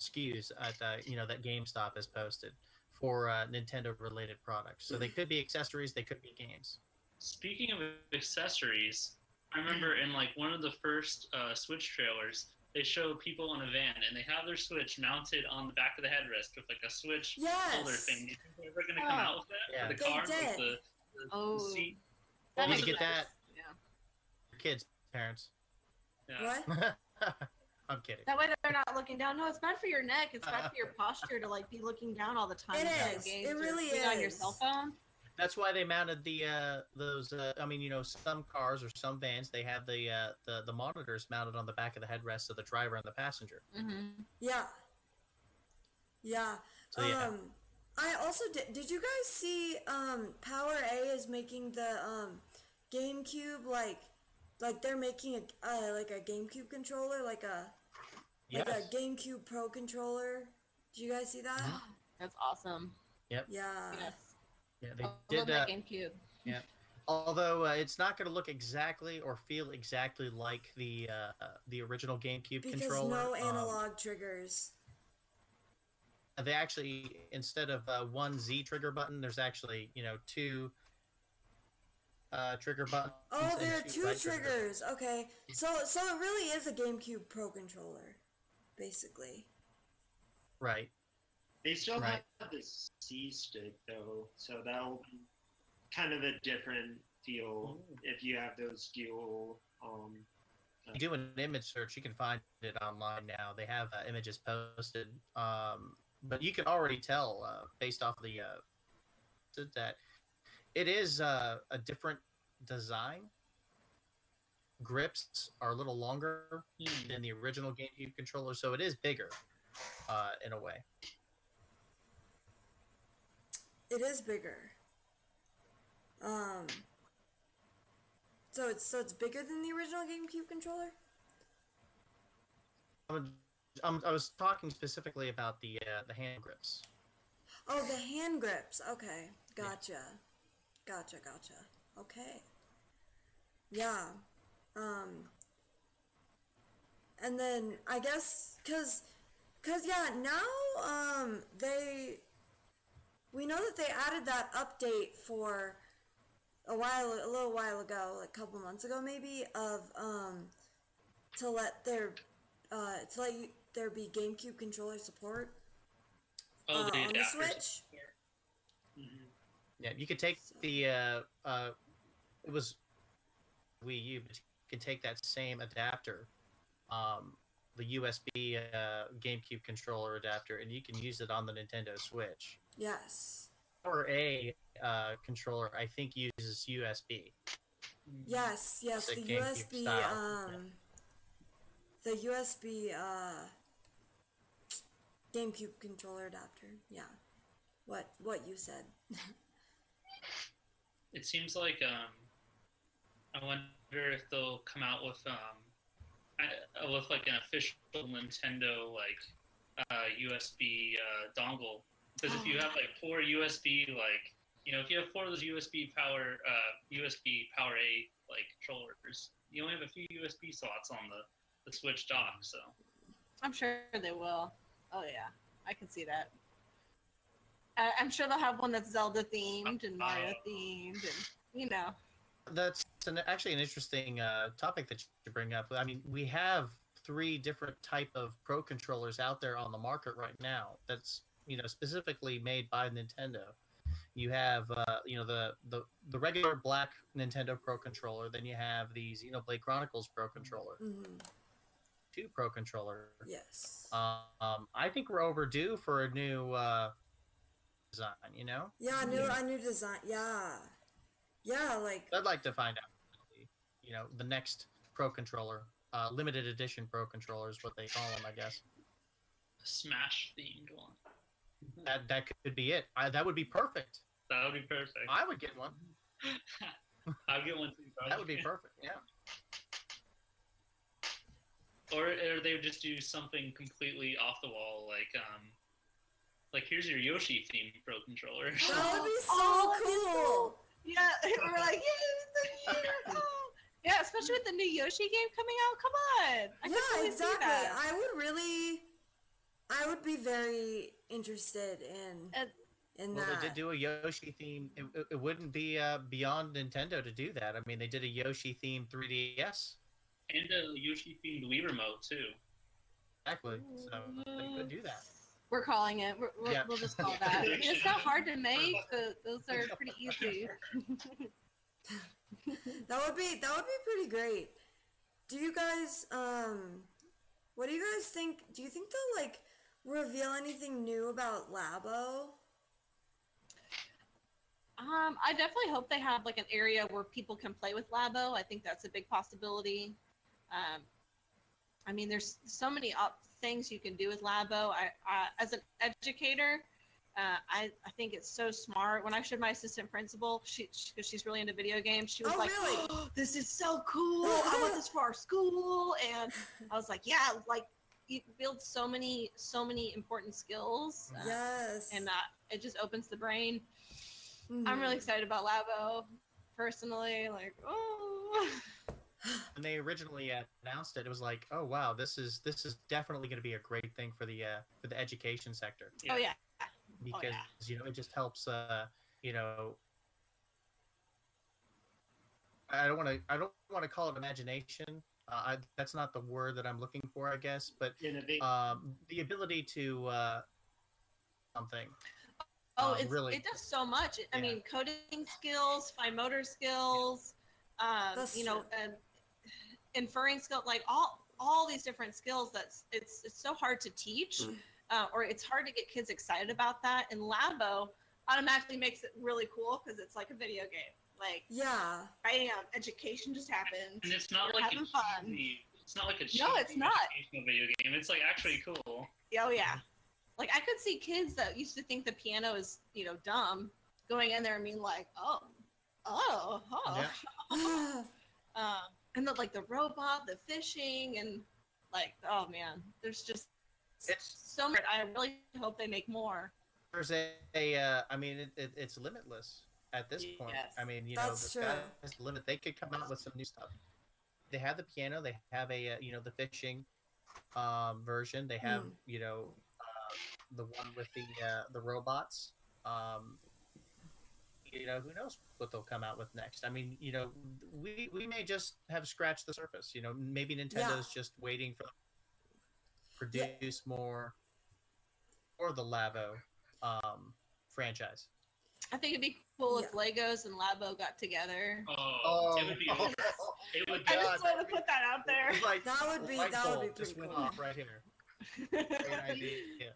SKUs at that GameStop has posted for Nintendo-related products. So they could be accessories. They could be games. Speaking of accessories, I remember in like one of the first Switch trailers, they show people in a van and they have their Switch mounted on the back of the headrest with like a Switch holder thing. Do you think they're ever going to come out with that Yeah. for the They car, did. with the seat? That You need makes to get sense. that. Yeah. For kids, parents. Yeah. What? I'm kidding. That way they're not looking down. No, it's bad for your neck. It's bad for your posture to like be looking down all the time. It playing is. games It or really being on your is. cell phone. That's why they mounted those. Some cars or some vans they have the monitors mounted on the back of the headrest of the driver and the passenger. Mm-hmm. Yeah. Yeah. So yeah. I also did you guys see Power A is making the GameCube like they're making a GameCube controller like a Yes. GameCube Pro controller. Did you guys see that? That's awesome. Yeah. Yes. Yeah, they I love did. that GameCube. Yeah. Although it's not going to look exactly or feel exactly like the original GameCube Because controller. no analog triggers. They actually, instead of one Z trigger button, there's actually two trigger buttons. Oh, and there are two right trigger triggers. Okay, so it really is a GameCube Pro controller, basically. Right. They still Right. have the C stick though, so that'll be kind of a different feel if you have those dual. You do an image search, you can find it online now. They have images posted, but you can already tell based off the that it is a different design. Grips are a little longer than the original GameCube controller, so it is bigger in a way. It is bigger. So it's bigger than the original GameCube controller? I was talking specifically about the hand grips. Oh, the hand grips. Okay, gotcha. Gotcha. Okay. Yeah. And then I guess cause yeah, now we know that they added that update for a little while ago, like a couple months ago maybe, of to let there be GameCube controller support on the Switch. Yeah, you could take the it was Wii U, but you can take that same adapter, the USB GameCube controller adapter, and you can use it on the Nintendo Switch. Yes. Or a controller, I think, uses USB. Yes, the USB the USB GameCube controller adapter. Yeah. What you said. It seems like I wonder if they'll come out with like an official Nintendo USB dongle. Because if you have like 4 USB if you have 4 of those USB Power A controllers, you only have a few USB slots on the Switch dock. So I'm sure they will. Oh yeah, I can see that. I'm sure they'll have one that's Zelda themed and Mario themed, and That's actually an interesting topic that you bring up. I mean, we have 3 different type of Pro controllers out there on the market right now. That's specifically made by Nintendo. You have the regular black Nintendo Pro controller. Then you have the Xenoblade Chronicles Pro controller. 2 Pro controller. Yes. I think we're overdue for a new design. Yeah, a new design. Yeah, like I'd like to find out. The next Pro controller, limited edition Pro controller is what they call them, I guess. A Smash themed one. That could be it. That would be perfect. That would be perfect. I would get one. I'll get one too. That would be perfect. Yeah. Or they would just do something completely off the wall, like here's your Yoshi themed Pro controller. That would be so cool. Yeah, we're like, yeah, especially with the new Yoshi game coming out. Come on. I can totally see that. I would be very interested in that. They did do a Yoshi theme. It wouldn't be beyond Nintendo to do that. I mean, they did a Yoshi themed 3DS. And a Yoshi themed Wii remote too. Exactly. So they could do that. We're calling it. We'll just call that. I mean, it's not hard to make. Those are pretty easy. That would be pretty great. Do you guys what do you guys think? Do you think they'll reveal anything new about Labo? I definitely hope they have an area where people can play with Labo. I think that's a big possibility. I mean, there's so many things you can do with Labo. I as an educator, I think it's so smart. When I showed my assistant principal, because she's really into video games, she was really? "Oh, this is so cool! I want this for our school." And I was like, "Yeah, you build so many important skills." Yes. And it just opens the brain. Mm-hmm. I'm really excited about Labo, personally. When they originally announced it, it was like, oh wow, this is definitely going to be a great thing for the education sector. Yeah. Oh yeah. Because it just helps. I don't want to call it imagination. That's not the word that I'm looking for, I guess. But the ability to something. Oh, really, it does so much. I mean, coding skills, fine motor skills, and inferring skills, all these different skills. It's so hard to teach, or it's hard to get kids excited about that. In Labo, automatically makes it really cool because it's like a video game. Like, yeah, right now, education just happened. And it's not You're like having fun. It's not like a No, it's not. educational video game. It's like actually cool. Oh yeah. Like I could see kids that used to think the piano is, dumb, going in there and being like, oh. Yeah. And the robot, the fishing, and like, oh man, there's just so much. I really hope they make more. There's I mean, it's limitless at this point. Yes. I mean, the That's true. sky's the limit. They could come out with some new stuff. They have the piano. They have the fishing version. They have the one with the robots. Who knows what they'll come out with next? I mean, we may just have scratched the surface. Maybe Nintendo's just waiting for produce more or the Labo franchise. I think it'd be cool if Legos and Labo got together. Oh, it would be. It would be. I just want to put that out there. Like, that would be pretty just cool. went off right here. Great idea. Yeah.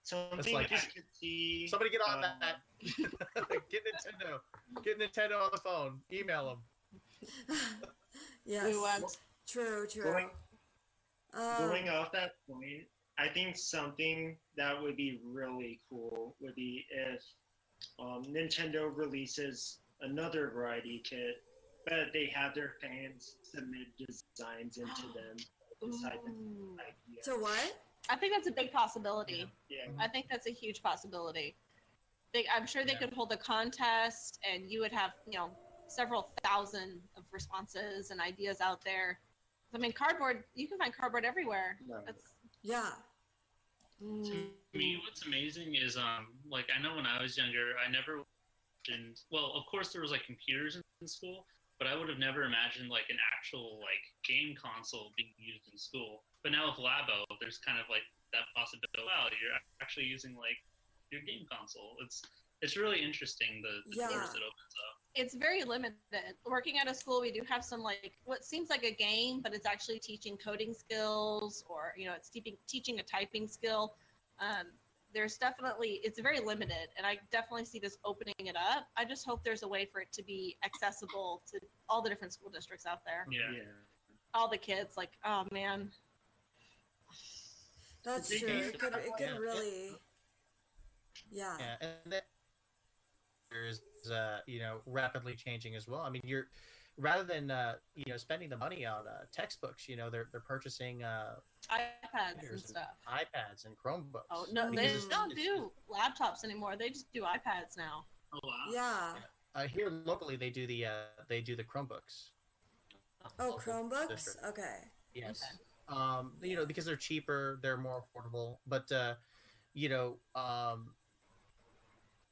Something like, I could see. Somebody get on that. Get Nintendo on the phone. Email them. Yes. True. Going off that point, I think something that would be really cool would be if Nintendo releases another variety kit, but they have their fans submit designs into them. So what? I think that's a big possibility. Yeah. I think that's a huge possibility. I'm sure they could hold a contest, and you would have, several thousand of responses and ideas out there. I mean, cardboard, you can find cardboard everywhere. Yeah. To me, what's amazing is, I know when I was younger, I never imagined, well, of course there was, computers in school, but I would have never imagined, an actual, game console being used in school. But now with Labo, there's kind of, that possibility. Wow, you're actually using, your game console. It's really interesting, the doors it opens up. It's very limited. Working at a school, we do have some what seems like a game, but it's actually teaching coding skills, or it's teaching a typing skill. There's definitely, it's very limited, and I definitely see this opening it up. I just hope there's a way for it to be accessible to all the different school districts out there. Yeah. All the kids, oh man. That's true. It could really. Yeah. Yeah, and that is rapidly changing as well. I mean, you're rather than spending the money on textbooks, they're purchasing iPads and stuff. iPads and Chromebooks. Oh no, they don't do laptops anymore. They just do iPads now. Oh wow. Yeah. Here locally, they do the Chromebooks. Oh, Chromebooks. District. Okay. Yes. Okay. Because they're cheaper, they're more affordable, but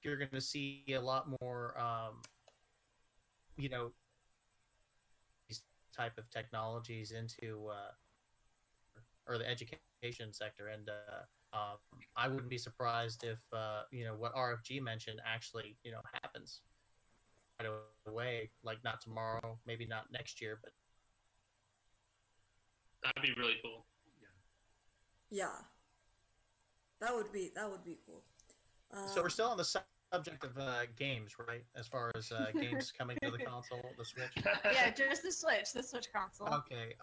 you're going to see a lot more, these type of technologies into, or the education sector. And I wouldn't be surprised if, what RFG mentioned actually, happens right away, not tomorrow, maybe not next year, but. That'd be really cool. Yeah. That would be cool. So we're still on the subject of games, right? As far as games coming to the console, the Switch. Yeah, just the Switch console. Okay.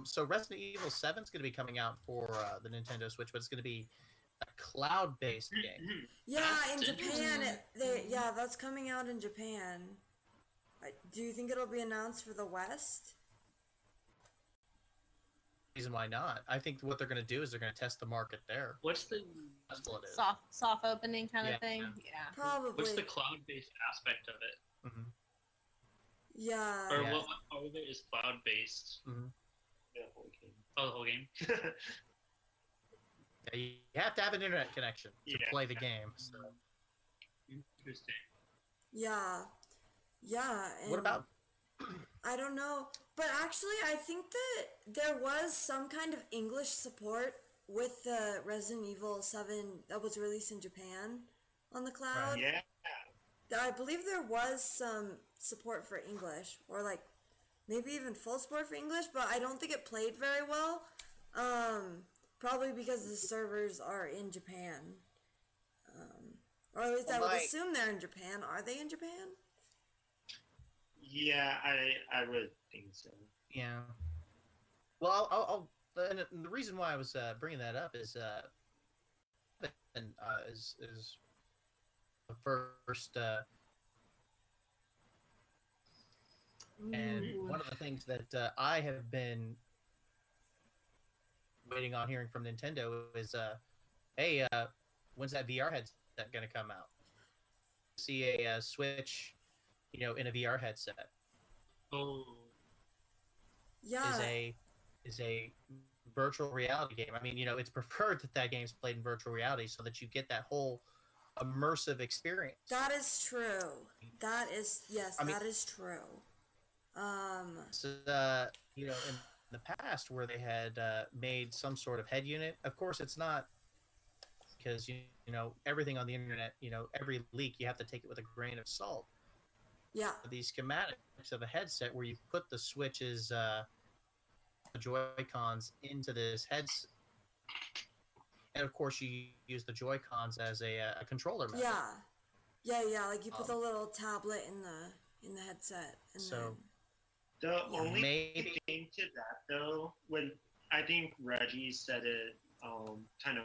So Resident Evil 7 is going to be coming out for the Nintendo Switch, but it's going to be a cloud-based game. Yeah, in Japan, that's coming out in Japan. Do you think it'll be announced for the West? Reason why not? I think what they're going to do is they're going to test the market there. What's the soft opening kind of thing? Yeah. Probably. What's the cloud-based aspect of it? Mm-hmm. Yeah. Or what part of it is cloud-based? Mm-hmm. The whole game. Oh, the whole game. Yeah, you have to have an internet connection to play the game. So. Interesting. Yeah. Yeah. And What about? I don't know. But actually, I think that there was some kind of English support with the Resident Evil 7 that was released in Japan on the cloud. Right. Yeah. I believe there was some support for English, or maybe even full support for English, but I don't think it played very well. Probably because the servers are in Japan. Or at least I would assume they're in Japan. Are they in Japan? Yeah, I would think so. Yeah. Well, I'll and the reason why I was bringing that up is is the first and one of the things that I have been waiting on hearing from Nintendo is, hey, when's that VR headset going to come out? See a Switch, in a VR headset. Oh. Yeah. Is a virtual reality game. I mean, it's preferred that game's played in virtual reality so that you get that whole immersive experience. That is true. That is, yes, that is true. So, in the past where they had made some sort of head unit, of course it's not, because, everything on the internet, every leak, you have to take it with a grain of salt. Yeah. These schematics of a headset where you put the Switch's Joy-Cons into this headset, and of course you use the Joy-Cons as a controller method. Yeah, like you put the little tablet in the headset, and so the only thing to that though, when I think Reggie said it kind of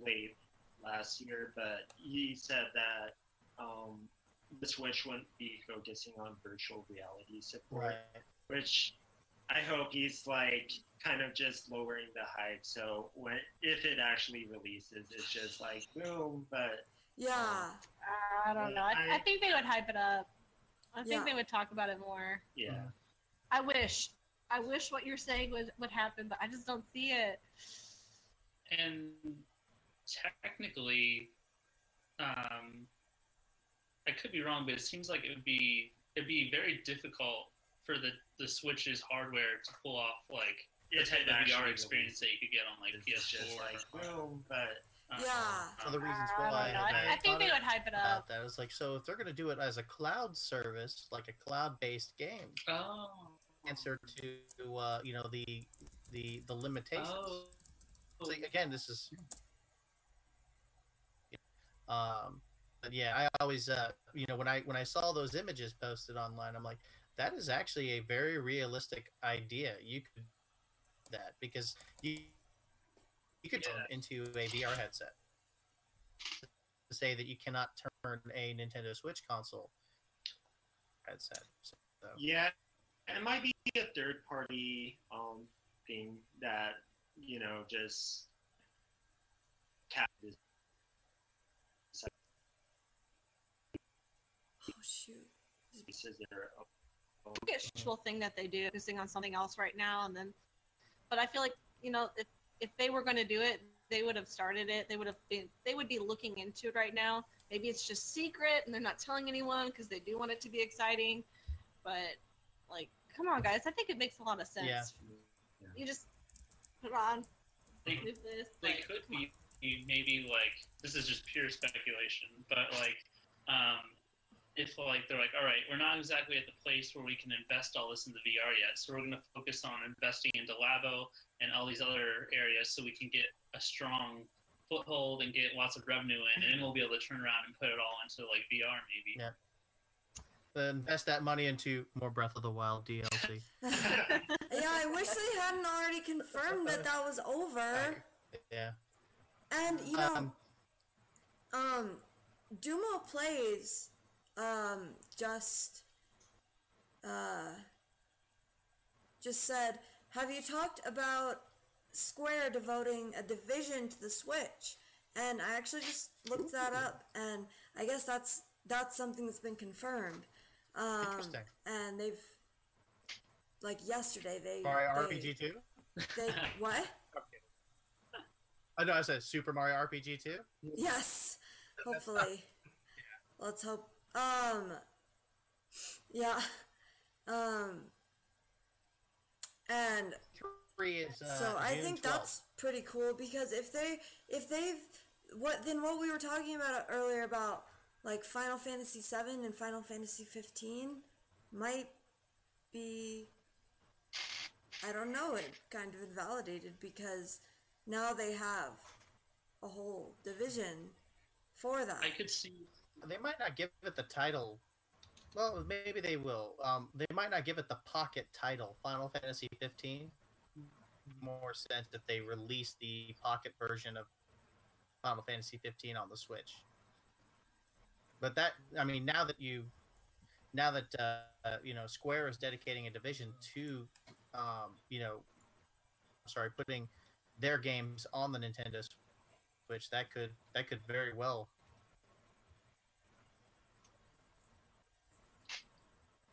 late last year, but he said that the Switch wouldn't be focusing on virtual reality support, which I hope he's like kind of just lowering the hype. So if it actually releases, it's just like boom. But yeah, I don't know. I think they would hype it up. I think they would talk about it more. Yeah. I wish what you're saying would happen, but I just don't see it. And technically, I could be wrong, but it seems like it'd be very difficult for the Switch's hardware to pull off like the type of VR experience that you could get on like PS4. Like boom, but for the reasons why I think they would hype it up. That was like, so if they're going to do it as a cloud service, like a cloud-based game, answer to the limitations. So again, this is. But yeah, I always when I saw those images posted online, I'm like, that is actually a very realistic idea. You could do that because you could turn into a VR headset to say that you cannot turn a Nintendo Switch console headset. So. Yeah, it might be a third-party thing that just captures. Oh shoot! Usual thing that they do, focusing on something else right now, and then. But I feel like if they were going to do it, they would have started it. They would be looking into it right now. Maybe it's just secret and they're not telling anyone because they do want it to be exciting. But like, come on, guys! I think it makes a lot of sense. Yeah. You just put it on. They could be maybe like, this is just pure speculation, but like if like they're like, all right, we're not exactly at the place where we can invest all this into VR yet, so we're going to focus on investing into Labo and all these other areas so we can get a strong foothold and get lots of revenue in, and then we'll be able to turn around and put it all into like VR maybe. Yeah. Invest that money into more Breath of the Wild DLC. Yeah, I wish they hadn't already confirmed that was over. Yeah. And Dumo Plays just said, have you talked about Square devoting a division to the Switch? And I actually just looked that up, and I guess that's something that's been confirmed. Interesting. And they've, like yesterday, Mario RPG 2? They what? I know I said Super Mario RPG 2? Yes, hopefully. Let's hope. Yeah. And so I think that's pretty cool, because if they've what we were talking about earlier about like Final Fantasy 7 and Final Fantasy 15 might be, I don't know, it kind of invalidated, because now they have a whole division for that. I could see They might not give it the title. Well, maybe they will. They might not give it the pocket title, Final Fantasy 15. More sense if they release the pocket version of Final Fantasy 15 on the Switch. But that, I mean, now that Square is dedicating a division to, putting their games on the Nintendo Switch, that could very well.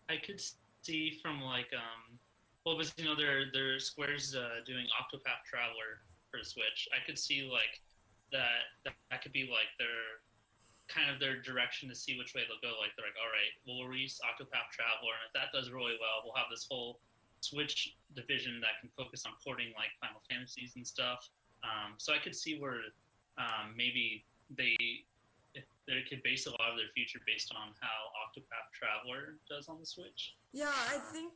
I could see from like because they're Square's doing Octopath Traveler for the Switch. I could see like that could be like their direction to see which way they'll go. Like they're like, all right, we'll release Octopath Traveler, and if that does really well, we'll have this whole Switch division that can focus on porting like Final Fantasies and stuff. So I could see where maybe they could base a lot of their future based on how Octopath Traveler does on the Switch. Yeah, I think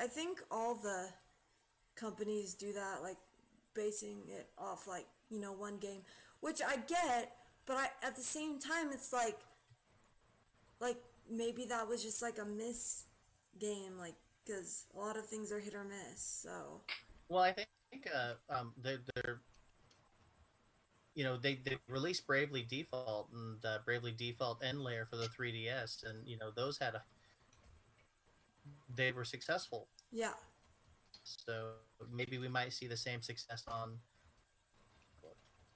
I think all the companies do that, like basing it off like, one game, which I get, but at the same time it's like maybe that was just like a miss game, like, because a lot of things are hit or miss. So well, I think they're they released Bravely Default and Bravely Default End Layer for the 3DS, and those they were successful. Yeah. So maybe we might see the same success on.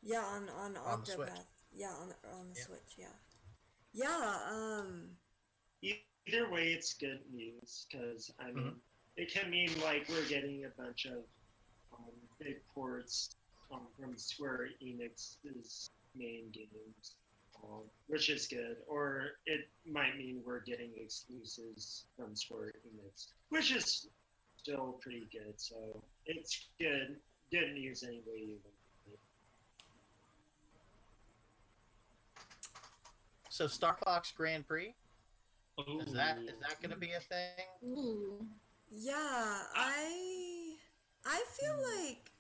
Yeah, on Octopath. Yeah, on the Switch. Yeah. Yeah. Either way, it's good news, because I mean, it can mean like we're getting a bunch of big ports from Square Enix's main games, which is good. Or it might mean we're getting exclusives from Square Enix, which is still pretty good. So it's good news any way you want it. So Star Fox Grand Prix? Ooh. Is that going to be a thing? Ooh. Yeah, I feel like,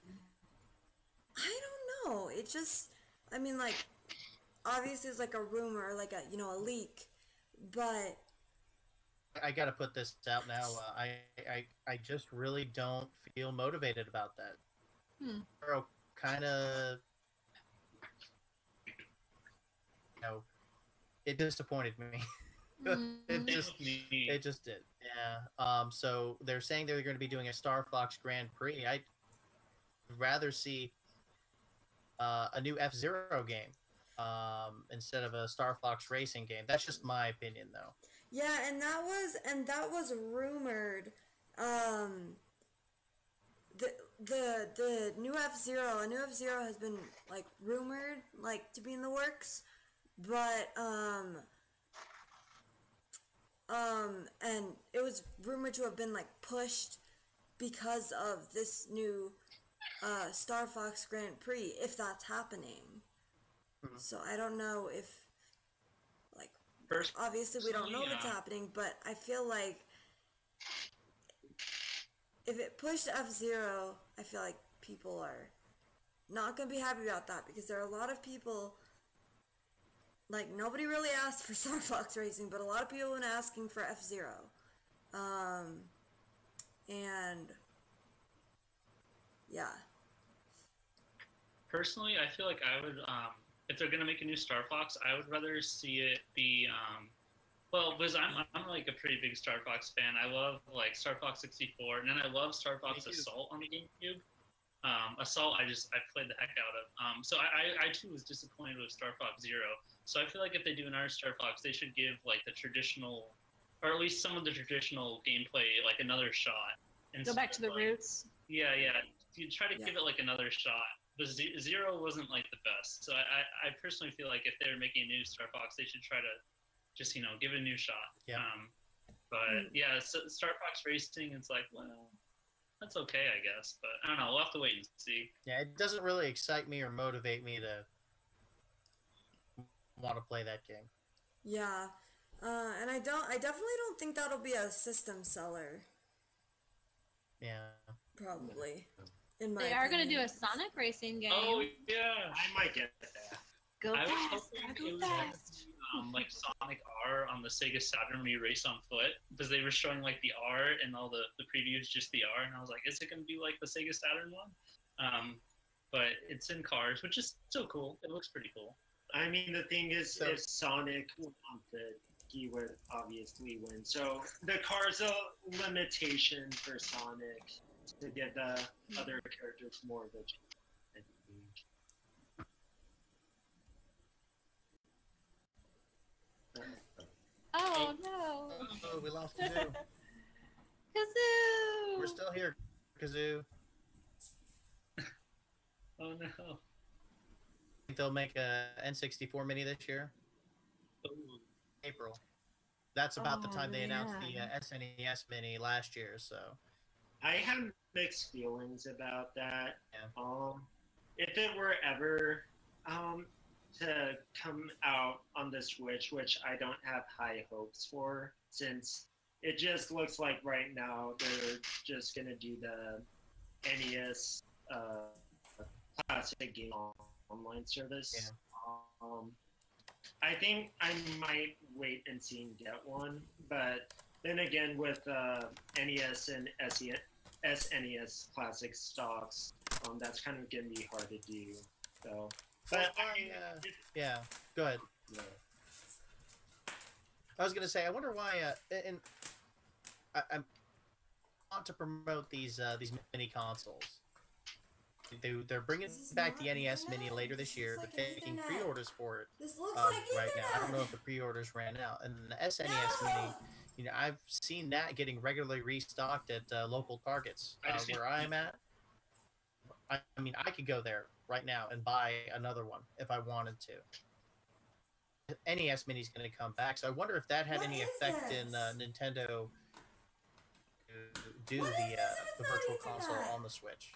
I don't know. It just, I mean, like, obviously it's like a rumor, like a leak, but I got to put this out now. I just really don't feel motivated about that. Kind of, it disappointed me. It just did. Yeah. So they're saying they're going to be doing a Star Fox Grand Prix. I'd rather see a new F-Zero game instead of a Star Fox racing game. That's just my opinion, though. yeah, and that was rumored. The new F-Zero, a new F-Zero has been like rumored like to be in the works, but and it was rumored to have been like pushed because of this new Star Fox Grand Prix, if that's happening. So I don't know if, like, obviously we don't know if it's happening, but I feel like if it pushed F-Zero, I feel like people are not going to be happy about that, because there are a lot of people, like, nobody really asked for Star Fox Racing, but a lot of people have been asking for F-Zero. And yeah. Personally, I feel like I would, if they're gonna make a new Star Fox, I would rather see it be, because I'm like a pretty big Star Fox fan. I love like Star Fox 64, and then I love Star Fox Assault on the GameCube. Assault, I played the heck out of. So I too was disappointed with Star Fox Zero. So I feel like if they do another Star Fox, they should give like the traditional, or at least some of the traditional gameplay, like another shot. Go back to the roots. Yeah. You try to give it like another shot. The Zero wasn't like the best. So I personally feel like if they're making a new Star Fox, they should try to just give it a new shot. Yeah. So Star Fox Racing, it's like, well, that's okay, I guess. But I don't know. We'll have to wait and see. Yeah, it doesn't really excite me or motivate me to want to play that game. Yeah. And I definitely don't think that'll be a system seller. Yeah. Probably. They are going to do a Sonic racing game. Oh, yeah. I might get that. Go I was fast. hoping Gotta it go was gonna fast. be like Sonic R on the Sega Saturn when you race on foot, because they were showing like the R and all the previews, just the R, and I was like, is it gonna be like the Sega Saturn one? But it's in cars, which is still cool. It looks pretty cool. I mean, the thing is, if Sonic wanted, he would obviously win. So the car's a limitation for Sonic to give the other characters more of a chance, I think. Oh no! Oh, we lost Kazoo. Kazoo! We're still here, Kazoo. Oh no! Think they'll make a N64 mini this year? Ooh. April. That's about the time they announced the man. SNES mini last year. So I have mixed feelings about that. Yeah. If it were ever to come out on the Switch, which I don't have high hopes for, since it just looks like right now they're just gonna do the NES classic game online service. Yeah. I think I might wait and see and get one, but then again, with NES and SNES classic stocks, that's kind of gonna be hard to do. So, but yeah, go ahead. Yeah. I was gonna say, I wonder why. And I want to promote these mini consoles. They're bringing back the NES Mini later this year. They're taking pre-orders for it This looks like right now. I don't know internet. if the pre-orders ran out. And the SNES Mini, you know, I've seen that getting regularly restocked at local Targets where I'm at. I mean, I could go there right now and buy another one if I wanted to. NES Mini's going to come back, so I wonder if that had What any is effect this? in Nintendo to do What is this if the it's not Virtual Ethernet? Console on the Switch.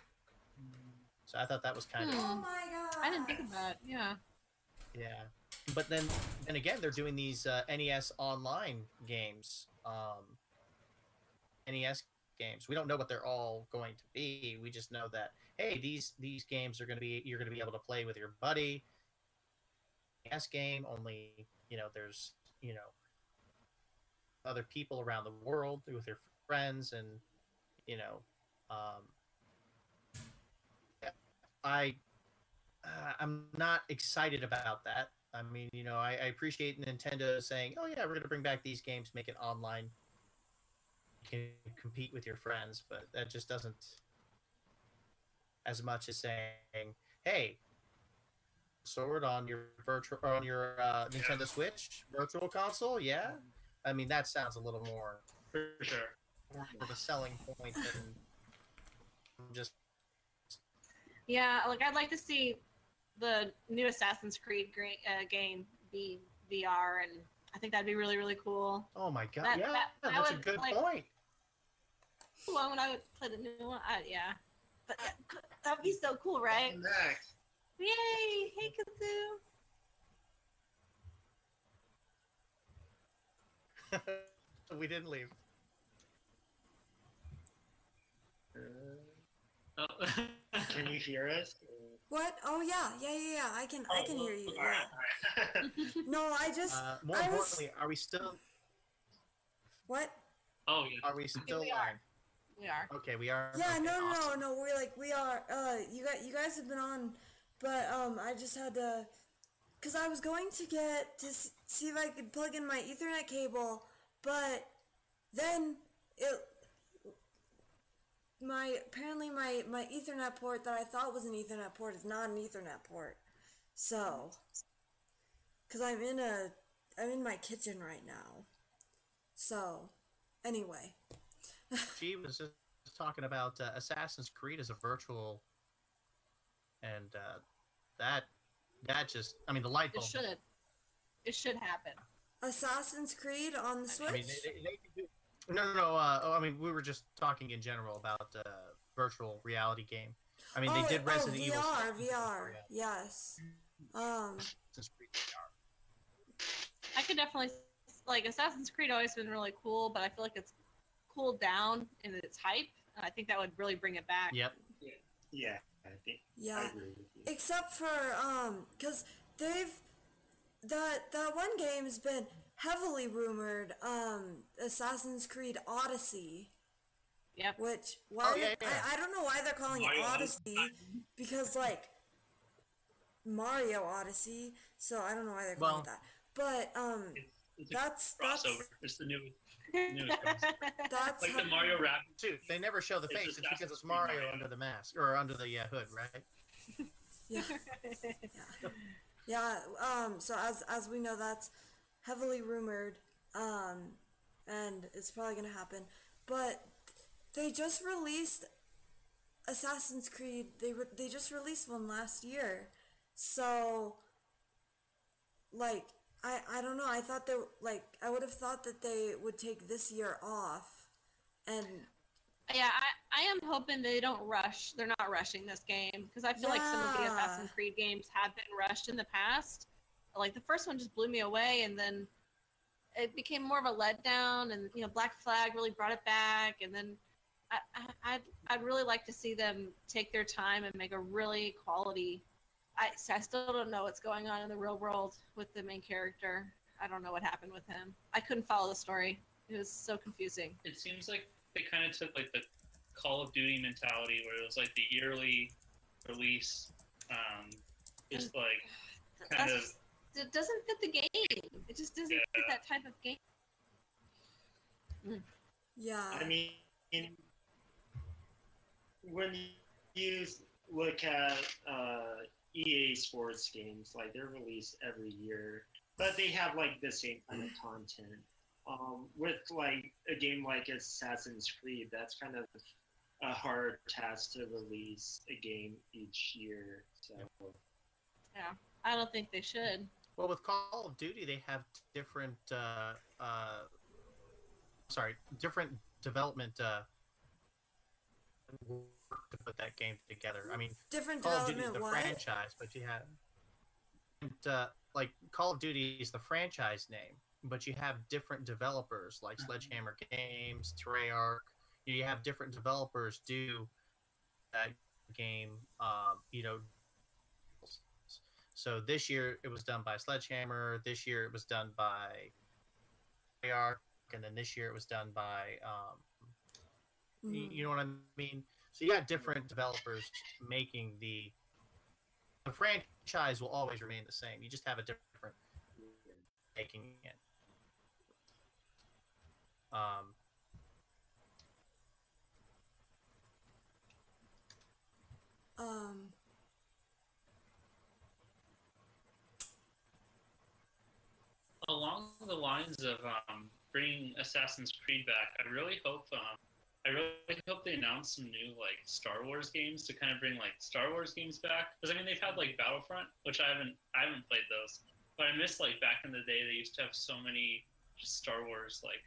So I thought that was kind of Oh my god. I didn't think of that. Yeah. yeah. But then again, they're doing these NES online games, NES games. We don't know what they're all going to be. We just know that hey, these games are you're gonna be able to play with your buddy. NES game only, you know, there's other people around the world with your friends, and you know, I'm not excited about that. I mean, you know, I appreciate Nintendo saying, "Oh yeah, we're going to bring back these games, make it online, you can compete with your friends," but that just doesn't as much as saying, "Hey, Sword on your Nintendo Switch Virtual Console, yeah." I mean, that sounds a little more For sure. of a selling point than just Yeah, like I'd like to see the new Assassin's Creed game be VR, and I think that'd be really, really cool. oh my god, That- yeah, that that's a would, good like- point. Well, when I would play the new one, yeah. But that'd be so cool, right? Next. Yay! Hey, Kazoo. We didn't leave. Oh. Can you hear us? What? Oh yeah. I can hear you. All right, Yeah. all right. No, I just More I was- importantly, are we still what? Oh yeah. are we still we are. live? We are. Okay, we are. Yeah, okay, no, awesome. no. We are. You guys have been on, but I just had to, cause I was going to get to see if I could plug in my Ethernet cable, but then apparently my Ethernet port that I thought was an Ethernet port is not an Ethernet port, so, cause I'm in my kitchen right now, so, anyway. She was just talking about Assassin's Creed as a virtual, and that just, I mean, the light bulb. It should happen. Assassin's Creed on the Switch? I mean, they could do. No. I mean, we were just talking in general about virtual reality game. I mean, they did Resident Evil. VR, yes. Assassin's Creed VR. I could definitely like Assassin's Creed always been really cool, but I feel like it's cooled down in its hype, and I think that would really bring it back. Yep. Yeah, I think. Yeah. I agree with you. Except for, cause they've that one game has been heavily rumored. Assassin's Creed Odyssey. Yep. Which yeah. I don't know why they're calling it Odyssey, because like Mario Odyssey, so I don't know why they're calling it that. But it's crossover. It's the newest crossover. That's like the Mario rap. Dude, they never show the face. It's because it's Mario under the mask or under the hood, right? Yeah. Yeah. So as we know, that's heavily rumored, and it's probably gonna happen. But they just released Assassin's Creed. They just released one last year, so like I don't know. I thought I would have thought that they would take this year off, and yeah, I am hoping they don't rush. They're not rushing this game, because I feel like some of the Assassin's Creed games have been rushed in the past. Like the first one just blew me away, and then it became more of a letdown. And Black Flag really brought it back. And then I'd really like to see them take their time and make a really quality. I still don't know what's going on in the real world with the main character. I don't know what happened with him. I couldn't follow the story. It was so confusing. It seems like they kind of took like the Call of Duty mentality, where it was like the yearly release, just like kind of. It doesn't fit the game. It just doesn't fit that type of game. Yeah. I mean, when you look at EA Sports games, like they're released every year, but they have like the same kind of content. With like a game like Assassin's Creed, that's kind of a hard task to release a game each year. So yeah, I don't think they should. Well, with Call of Duty, they have different different development work to put that game together. I mean, different Call of Duty is the what? franchise, but you have like Call of Duty is the franchise name, but you have different developers like Sledgehammer Games, Treyarch. You have different developers do that game. So this year it was done by Sledgehammer. This year it was done by Treyarch, and then this year it was done by you know what I mean. So you got different developers making the franchise will always remain the same. You just have a different making it. Along the lines of bringing Assassin's Creed back, I really hope they announce some new like Star Wars games to kind of bring like Star Wars games back. Because I mean they've had like Battlefront, which I haven't played those, but I miss like back in the day they used to have so many just Star Wars like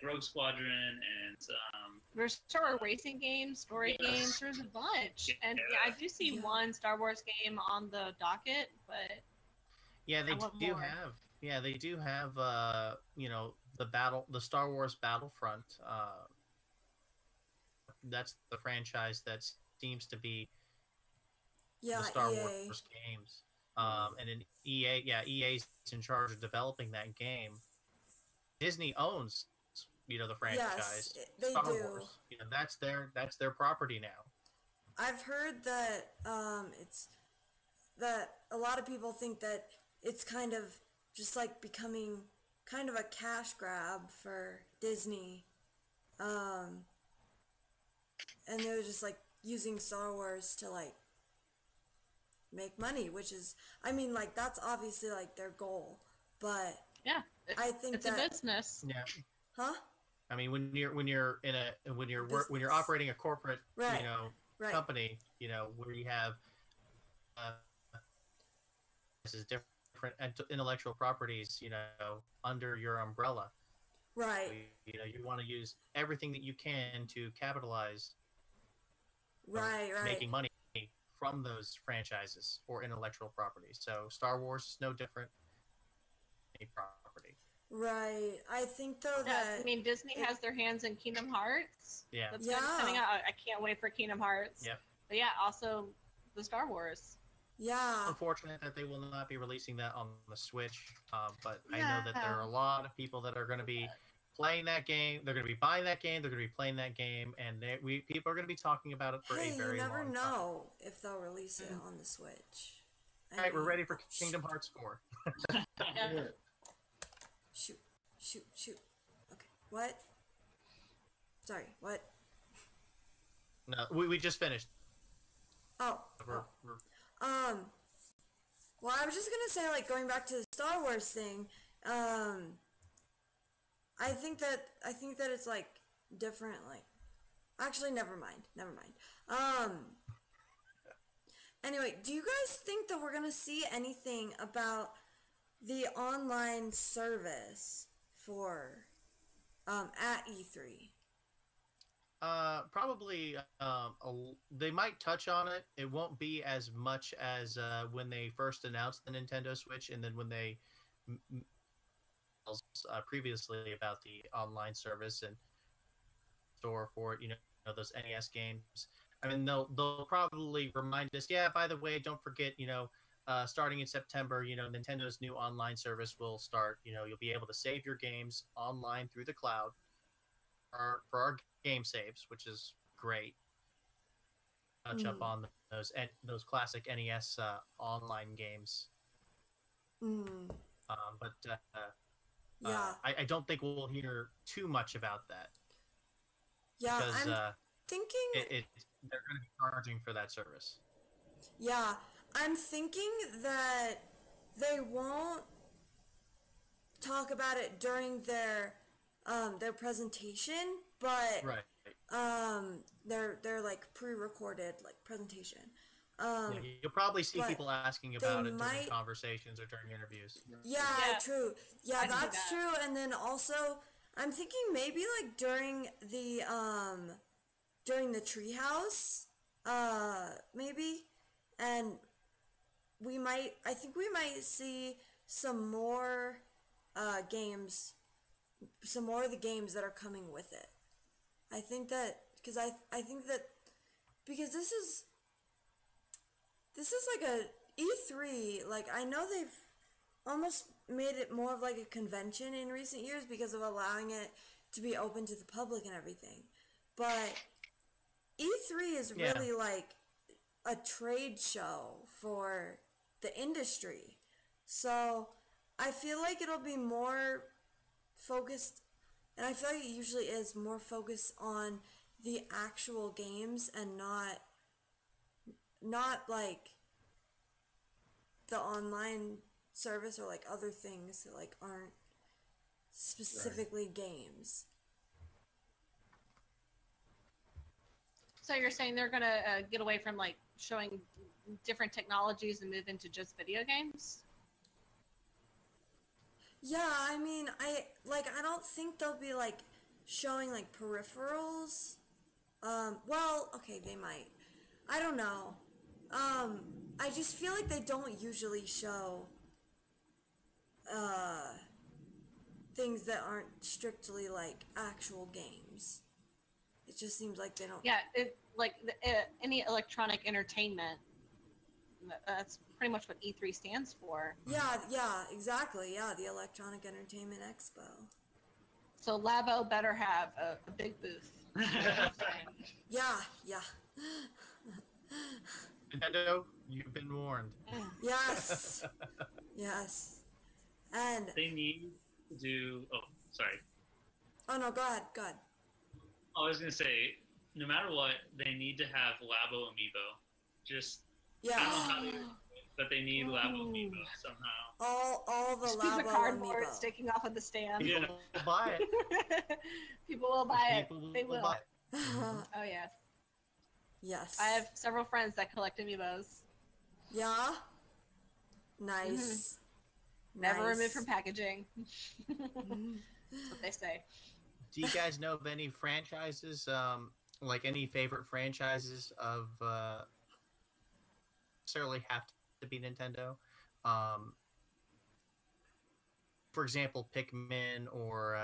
Rogue Squadron and there's Star Wars racing games, story games. There's a bunch, and I do see one Star Wars game on the docket, but they do have the Star Wars Battlefront. That's the franchise that seems to be the Star Wars games. And then EA's in charge of developing that game. Disney owns, the franchise. Yes, they Star do. Wars. That's their property now. I've heard that it's that a lot of people think that it's kind of just like becoming kind of a cash grab for Disney. And they're just like using Star Wars to like make money, which is, I mean, like that's obviously like their goal, but yeah, I think it's a business. Yeah. Huh? I mean, when you're operating a corporate, company, where you have this is different intellectual properties, under your umbrella. Right. You want to use everything that you can to capitalize. Right. Making money from those franchises or intellectual properties. So Star Wars is no different than any property. Right. I think though that Disney has their hands in Kingdom Hearts. Yeah. That's coming out. I can't wait for Kingdom Hearts. Yep. But yeah, also the Star Wars. Yeah. Unfortunate that they will not be releasing that on the Switch, but I know that there are a lot of people that are going to be playing that game. They're going to be buying that game. They're going to be playing that game, and people are going to be talking about it for a very long time. You never know if they'll release it on the Switch. All right, we're ready for Kingdom Hearts 4. Shoot. Okay, what? Sorry, what? No, we just finished. Oh. Well, I was just gonna say, like, going back to the Star Wars thing, I think that it's like different. Like, actually, never mind. Anyway, do you guys think that we're gonna see anything about the online service for at E3? Probably they might touch on it. It won't be as much as when they first announced the Nintendo Switch, and then when they previously about the online service and store for it. Those NES games. I mean, they'll probably remind us. Yeah, by the way, don't forget. Starting in September, Nintendo's new online service will start. You'll be able to save your games online through the cloud for our game saves, which is great. Touch up on those classic NES online games. But I don't think we'll hear too much about that. Yeah, because I'm thinking they're going to be charging for that service. Yeah, I'm thinking that they won't talk about it during their presentation, but they're like pre-recorded like presentation. You'll probably see people asking about it during conversations or during interviews. Yeah, true. Yeah, that's true. And then also, I'm thinking maybe like during the treehouse, maybe, and I think we might see some more games, some more of the games that are coming with it. I think that because I think that because this is like a E3. Like, I know they've almost made it more of like a convention in recent years because of allowing it to be open to the public and everything. But E3 is really like a trade show for the industry. So I feel like it'll be more focused, and I feel like it usually is more focused on the actual games and not like the online service or like other things that like aren't specifically games. So you're saying they're gonna get away from like showing different technologies and move into just video games? Yeah, I mean, I don't think they'll be like showing like peripherals. Well, okay, they might. I don't know. I just feel like they don't usually show things that aren't strictly like actual games. It just seems like they don't. Yeah, any electronic entertainment. That's pretty much what E3 stands for. Yeah, exactly. Yeah, the Electronic Entertainment Expo. So Labo better have a big booth. Yeah. Nintendo, you've been warned. Yes. And they need to do. Oh, sorry. Oh no, go ahead. I was gonna say, no matter what, they need to have Labo Amiibo. Just I don't know how they do it, but they need Labo Amiibo somehow. All the Just Labo piece of cardboard Amiibo sticking off of the stand. People will buy it. People will buy it. They will. Buy it. Oh yes. Yes. I have several friends that collect Amiibos. Yeah. Nice. Never removed from packaging. That's what they say. Do you guys know of any franchises, like any favorite franchises of necessarily have to be Nintendo? For example, Pikmin or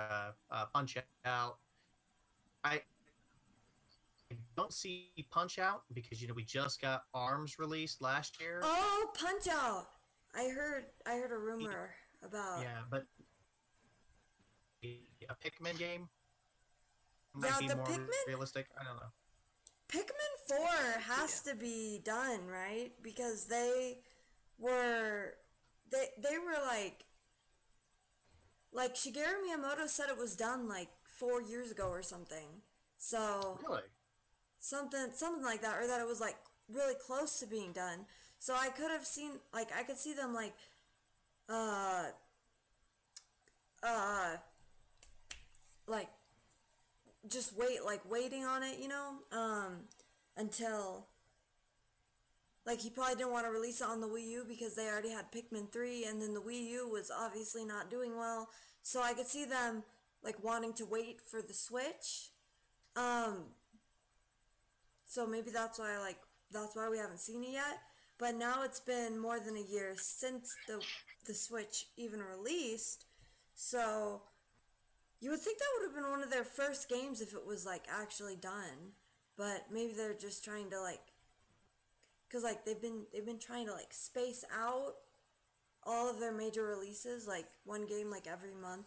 Punch Out. I don't see Punch Out because we just got ARMS released last year. Oh, Punch Out! I heard a rumor about. Yeah, but a Pikmin game Yeah, might be the more Pikmin. realistic. I don't know. Pikmin 4 has to be done, right? Because they were like Shigeru Miyamoto said it was done like 4 years ago or something. So Really? something like that, or that it was like really close to being done. So I could have seen, like, I could see them like like just waiting on it, until, like, he probably didn't want to release it on the Wii U because they already had Pikmin 3, and then the Wii U was obviously not doing well. So I could see them like wanting to wait for the Switch. So maybe that's why we haven't seen it yet. But now it's been more than a year since the Switch even released. So you would think that would have been one of their first games if it was like actually done. But maybe they're just trying to cuz like they've been trying to like space out all of their major releases, like one game like every month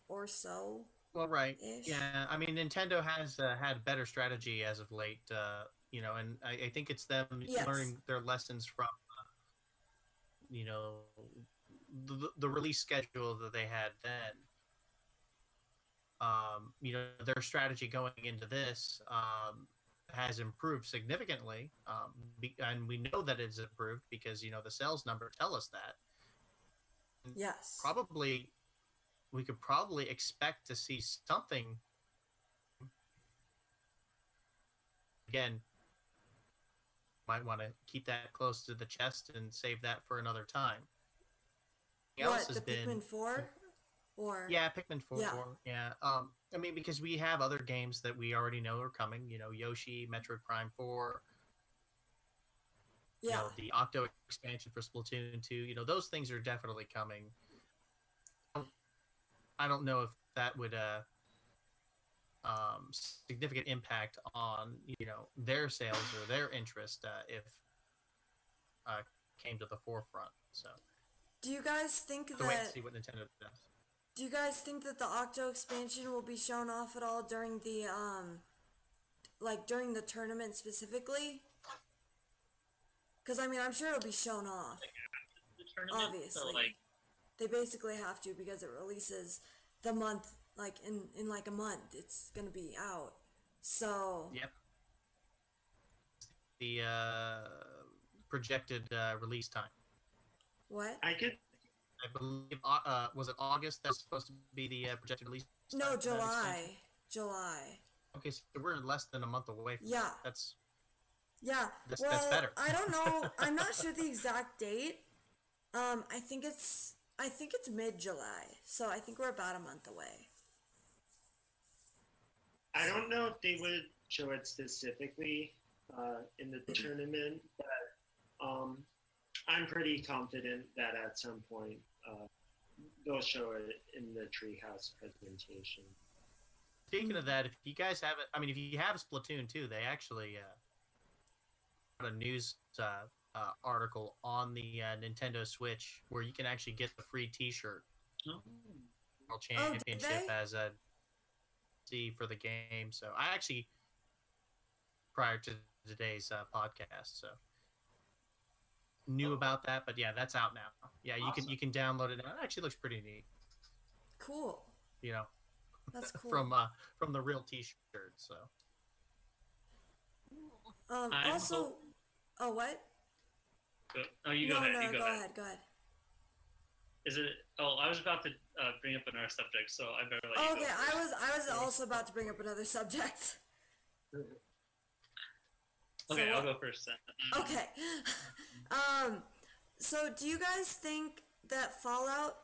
or so. Well, right. Yeah, I mean, Nintendo has had better strategy as of late, and I think it's them learning their lessons from, the release schedule that they had then. Their strategy going into this has improved significantly, and we know that it's improved because, the sales numbers tell us that. Yes. We could probably expect to see something. Again, might want to keep that close to the chest and save that for another time. Pikmin 4? Or yeah, Pikmin 4. Yeah. I mean, because we have other games that we already know are coming. Yoshi, Metroid Prime 4. Yeah. The Octo expansion for Splatoon 2. Those things are definitely coming. I don't know if that would significant impact on their sales or their interest if came to the forefront. So, do you guys think wait and see what Nintendo does. Do you guys think that the Octo expansion will be shown off at all during the during the tournament specifically? Because I mean, I'm sure it'll be shown off. The tournament, obviously, so, they basically have to because it releases the month, in like a month. It's gonna be out. So yep. The projected release time. What? I believe was it August that's supposed to be the projected release? No, July. Okay, so we're less than a month away from that. That's better. I don't know. I'm not sure the exact date. I think it's mid-July. So I think we're about a month away. I don't know if they would show it specifically in the tournament, but I'm pretty confident that at some point they'll show it in the Treehouse presentation. Speaking of that, if you guys have it, I mean, if you have Splatoon 2, they actually got a news article on the Nintendo Switch where you can actually get the free T-shirt. World Championship as a C for the game. So I actually, prior to today's podcast, so knew about that, but yeah, that's out now. Yeah, you can download it now. It actually looks pretty neat. Cool. That's cool. from the real T-shirt. So. Also, oh what? Oh, you go ahead. Go ahead. Is it? Oh, I was about to bring up another subject, so I better let you go. Okay, I was also about to bring up another subject. Okay, I'll go first then. Okay. So do you guys think that Fallout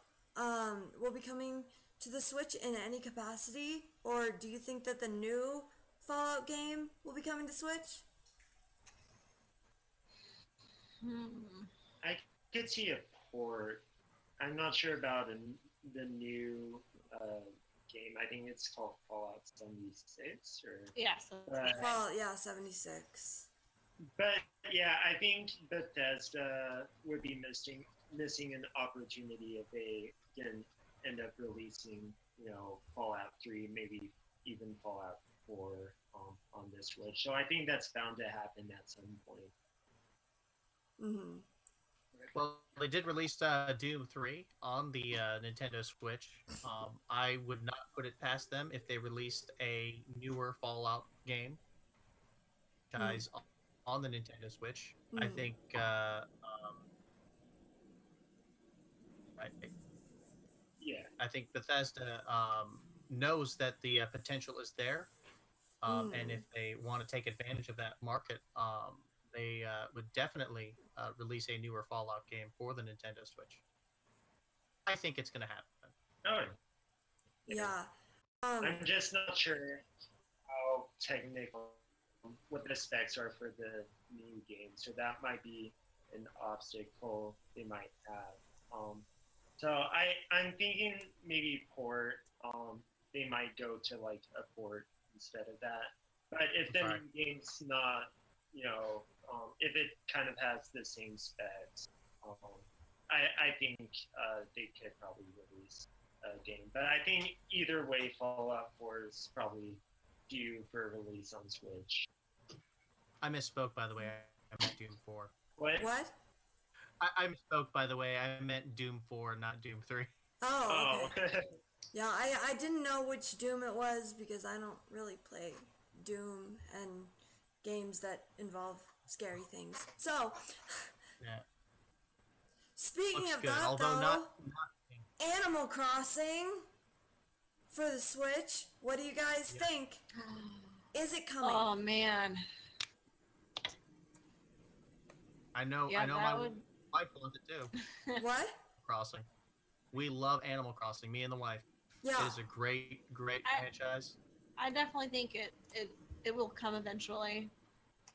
will be coming to the Switch in any capacity, or do you think that the new Fallout game will be coming to Switch? I could see a port. I'm not sure about the new game. I think it's called Fallout 76 or Yeah. So Well, yeah, 76. but yeah, I think Bethesda would be missing an opportunity if they can end up releasing, Fallout 3, maybe even Fallout 4 on this Switch. So I think that's bound to happen at some point. Mm-hmm. Well, they did release Doom 3 on the Nintendo Switch. I would not put it past them if they released a newer Fallout game, guys, on the Nintendo Switch. I think I think Bethesda knows that the potential is there, and if they want to take advantage of that market, they would definitely release a newer Fallout game for the Nintendo Switch. I think it's going to happen. Oh, Yeah. I'm just not sure how technical what the specs are for the new game, so that might be an obstacle they might have. So I'm thinking maybe port. They might go to like a port instead of that. But if the game's not, if it kind of has the same specs, I think they could probably release a game. But I think either way, Fallout 4 is probably due for release on Switch. I misspoke, by the way. I meant Doom 4. What? I misspoke, by the way. I meant Doom 4, not Doom 3. Oh, okay. Yeah, I didn't know which Doom it was because I don't really play Doom and games that involve scary things. So, yeah. Speaking Looks of good, that, although though, not Animal Crossing for the Switch. What do you guys think? Is it coming? Oh man. I know my wife loves it too. What? Crossing. We love Animal Crossing, me and the wife. Yeah. It is a great franchise. I definitely think it will come eventually.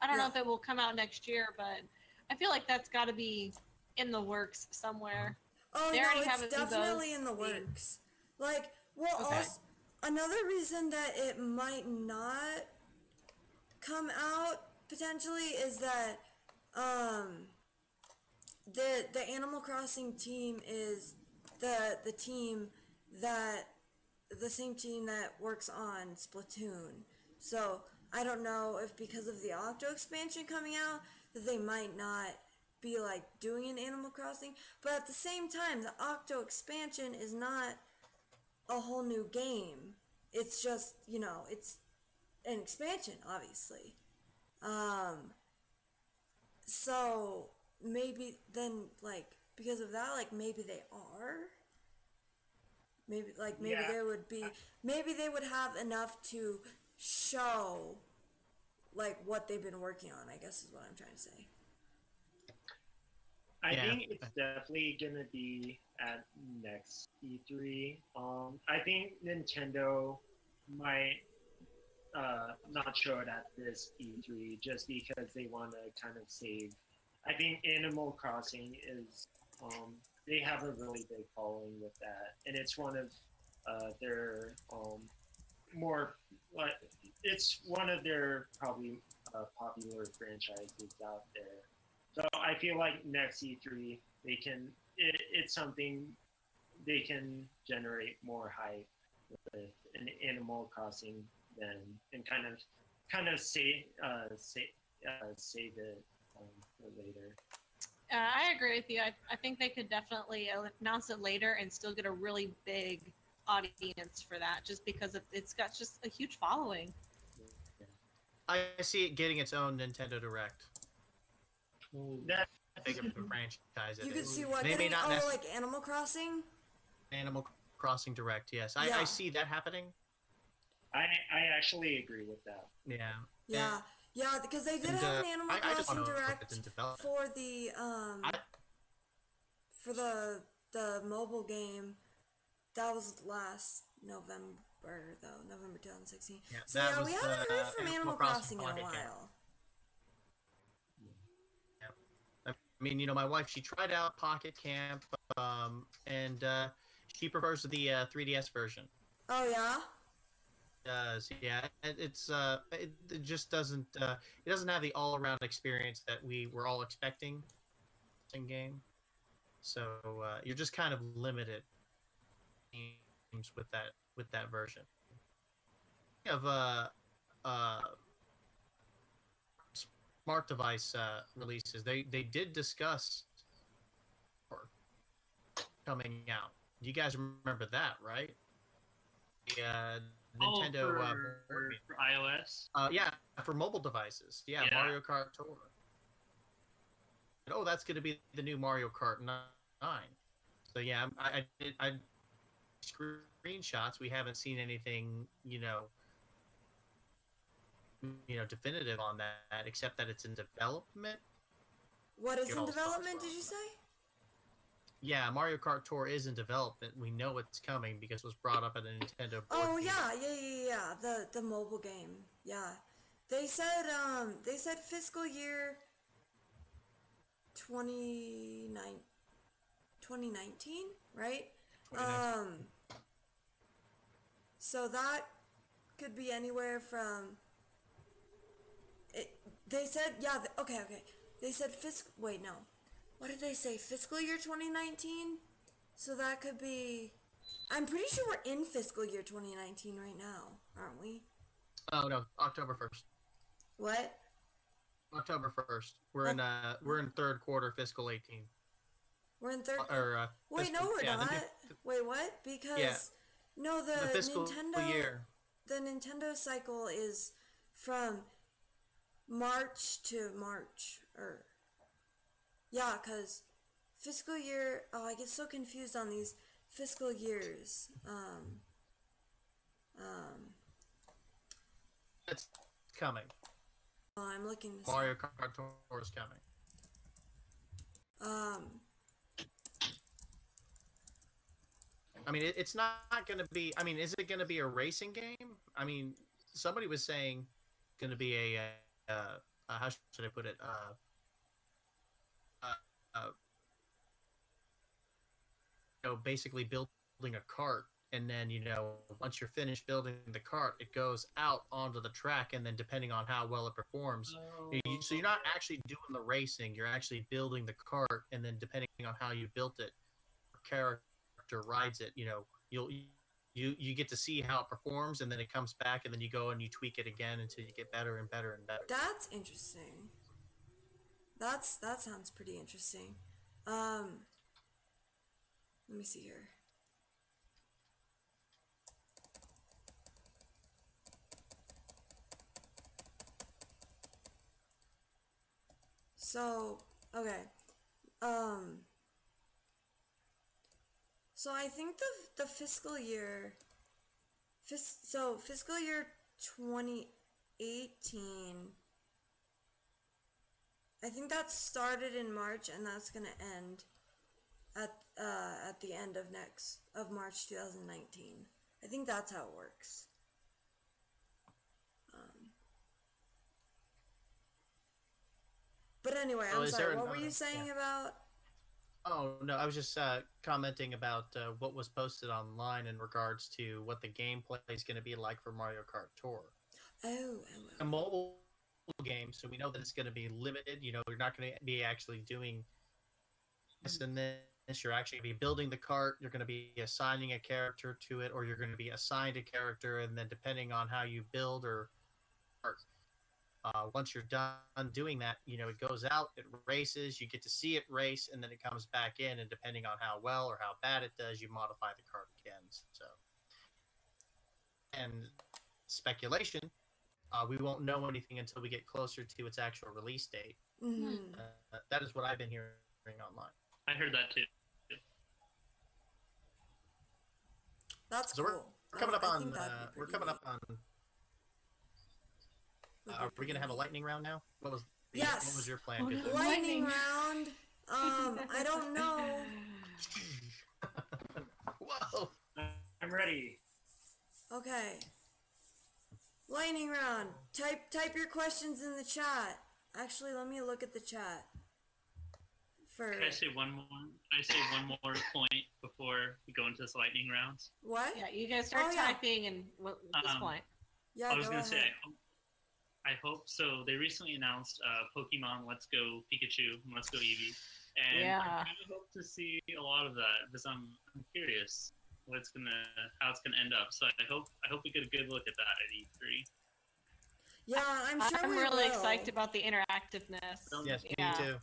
I don't know if it will come out next year, but I feel like that's got to be in the works somewhere. Oh, they no, already it's have definitely in the works. Like, well, also, another reason that it might not come out potentially is that the Animal Crossing team is the team that the same team that works on Splatoon. So I don't know if because of the Octo expansion coming out that they might not be like doing an Animal Crossing, but at the same time the Octo expansion is not a whole new game. It's just, it's an expansion, obviously. So maybe then, like, because of that, like, maybe they are. Maybe they would be. Maybe they would have enough to show, like, what they've been working on. I guess is what I'm trying to say. I think it's definitely gonna be at next E3. I think Nintendo might not show it at this E3 just because they want to kind of save. I think Animal Crossing is they have a really big following with that, and it's one of their more like it's one of their probably popular franchises out there. So I feel like next E3 they can it's something they can generate more hype with an Animal Crossing than and kind of save it for later. I agree with you. I think they could definitely announce it later and still get a really big audience for that, just because it's got just a huge following. I see it getting its own Nintendo Direct. That big of a franchise. You could see what they may not like Animal Crossing. Animal Crossing Direct, yes, I see that happening. I actually agree with that. Yeah, because they did have an Animal Crossing Direct for the mobile game. That was last November, though, November 2016. Yeah, so we haven't heard from Animal Crossing in a while. I mean, my wife, she tried out Pocket Camp, and she prefers the 3DS version. Oh yeah. Does yeah, it just doesn't it doesn't have the all around experience that we were all expecting in game. So you're just kind of limited games with that version. Of smart device releases, they did discuss coming out. You guys remember that, right? The Nintendo for iOS. Yeah, for mobile devices. Yeah, Mario Kart Tour. Oh, that's going to be the new Mario Kart 9. So yeah, I screenshots. We haven't seen anything, definitive on that, except that it's in development. What is in development? Did you say? Yeah, Mario Kart Tour is in development. We know it's coming because it was brought up at a Nintendo board. Oh yeah. The mobile game. Yeah, they said fiscal year 2019, right? 2019. So that could be anywhere from. They said okay. They said Wait, no. What did they say? Fiscal year 2019? So that could be. I'm pretty sure we're in fiscal year 2019 right now, aren't we? Oh no, October 1st. What? October 1st. We're in third quarter fiscal 18. We're in third. Wait, no, we're not. Wait, what? Because no, the fiscal Nintendo year. The Nintendo cycle is from March to March, or because fiscal year. Oh, I get so confused on these fiscal years. It's coming. Oh, I'm looking. Mario Kart Tour is coming. I mean, it's not going to be. I mean, is it going to be a racing game? I mean, somebody was saying going to be a how should I put it? Basically building a cart, and then once you're finished building the cart, it goes out onto the track, and then depending on how well it performs, so you're not actually doing the racing, you're actually building the cart, and then depending on how you built it, your character rides it. You get to see how it performs, and then it comes back, and then you go and you tweak it again until you get better and better and better. That's interesting. That sounds pretty interesting. Let me see here. So, okay. So I think the fiscal year fiscal year 2018, I think that started in March, and that's going to end at the end of March 2019. I think that's how it works. But anyway, I'm sorry. What were you saying about? Oh no, I was just commenting about what was posted online in regards to what the gameplay is going to be like for Mario Kart Tour. A mobile game, so we know that it's going to be limited. You're not going to be actually doing this and this. You're actually going to be building the cart. You're going to be assigning a character to it, or you're going to be assigned a character, and then depending on how you build once you're done doing that, it goes out, it races, you get to see it race, and then it comes back in, and depending on how well or how bad it does, you modify the cart again. So, and speculation, we won't know anything until we get closer to its actual release date. Mm-hmm. That is what I've been hearing online. I heard that too. That's so cool. We're coming up on. We're coming up on. Are we gonna have a lightning round now? What was your plan? Lightning round. I don't know. Whoa! I'm ready. Okay. Lightning round. Type your questions in the chat. Actually, let me look at the chat For Can I say one more? Can I say one more point before we go into this lightning rounds? what? Yeah, you guys start typing and at this point. Yeah, I was go gonna ahead. say I hope so. They recently announced Pokemon Let's Go Pikachu and Let's Go Eevee, and Yeah. I kind of hope to see a lot of that because I'm curious how it's gonna end up. So I hope we get a good look at that at E3. Yeah, I'm sure I'm we really will. excited about the interactiveness. Yes, Yeah. me too.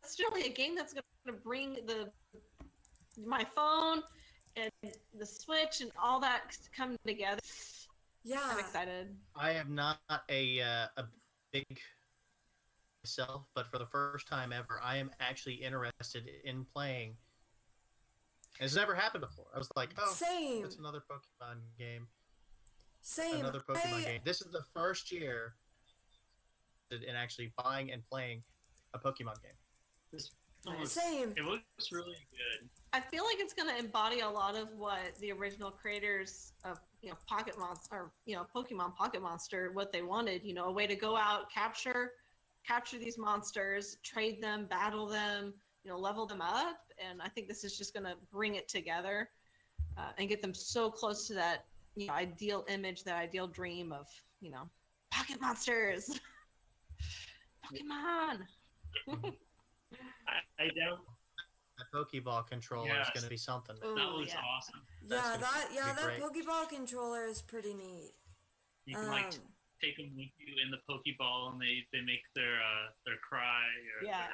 It's really a game that's going to bring my phone and the Switch and all that to come together. Yeah. I'm excited. I am not a big myself, but for the first time ever, I am actually interested in playing. It's never happened before. I was like, oh, Same. it's another Pokemon game. Same. Another Pokemon game. This is the first year in actually buying and playing a Pokemon game. Same. It looks really good. I feel like it's going to embody a lot of what the original creators of Pocket Monster or Pokemon Pocket Monster, what they wanted. A way to go out, capture these monsters, trade them, battle them, level them up. And I think this is just going to bring it together and get them so close to that ideal image, that ideal dream of Pocket Monsters. Pokemon. I don't. The Pokeball controller is going to be something. Ooh, That looks yeah. awesome. Yeah, that great. Pokeball controller is pretty neat. You can take them with you in the Pokeball, and they make their cry. Or Yeah.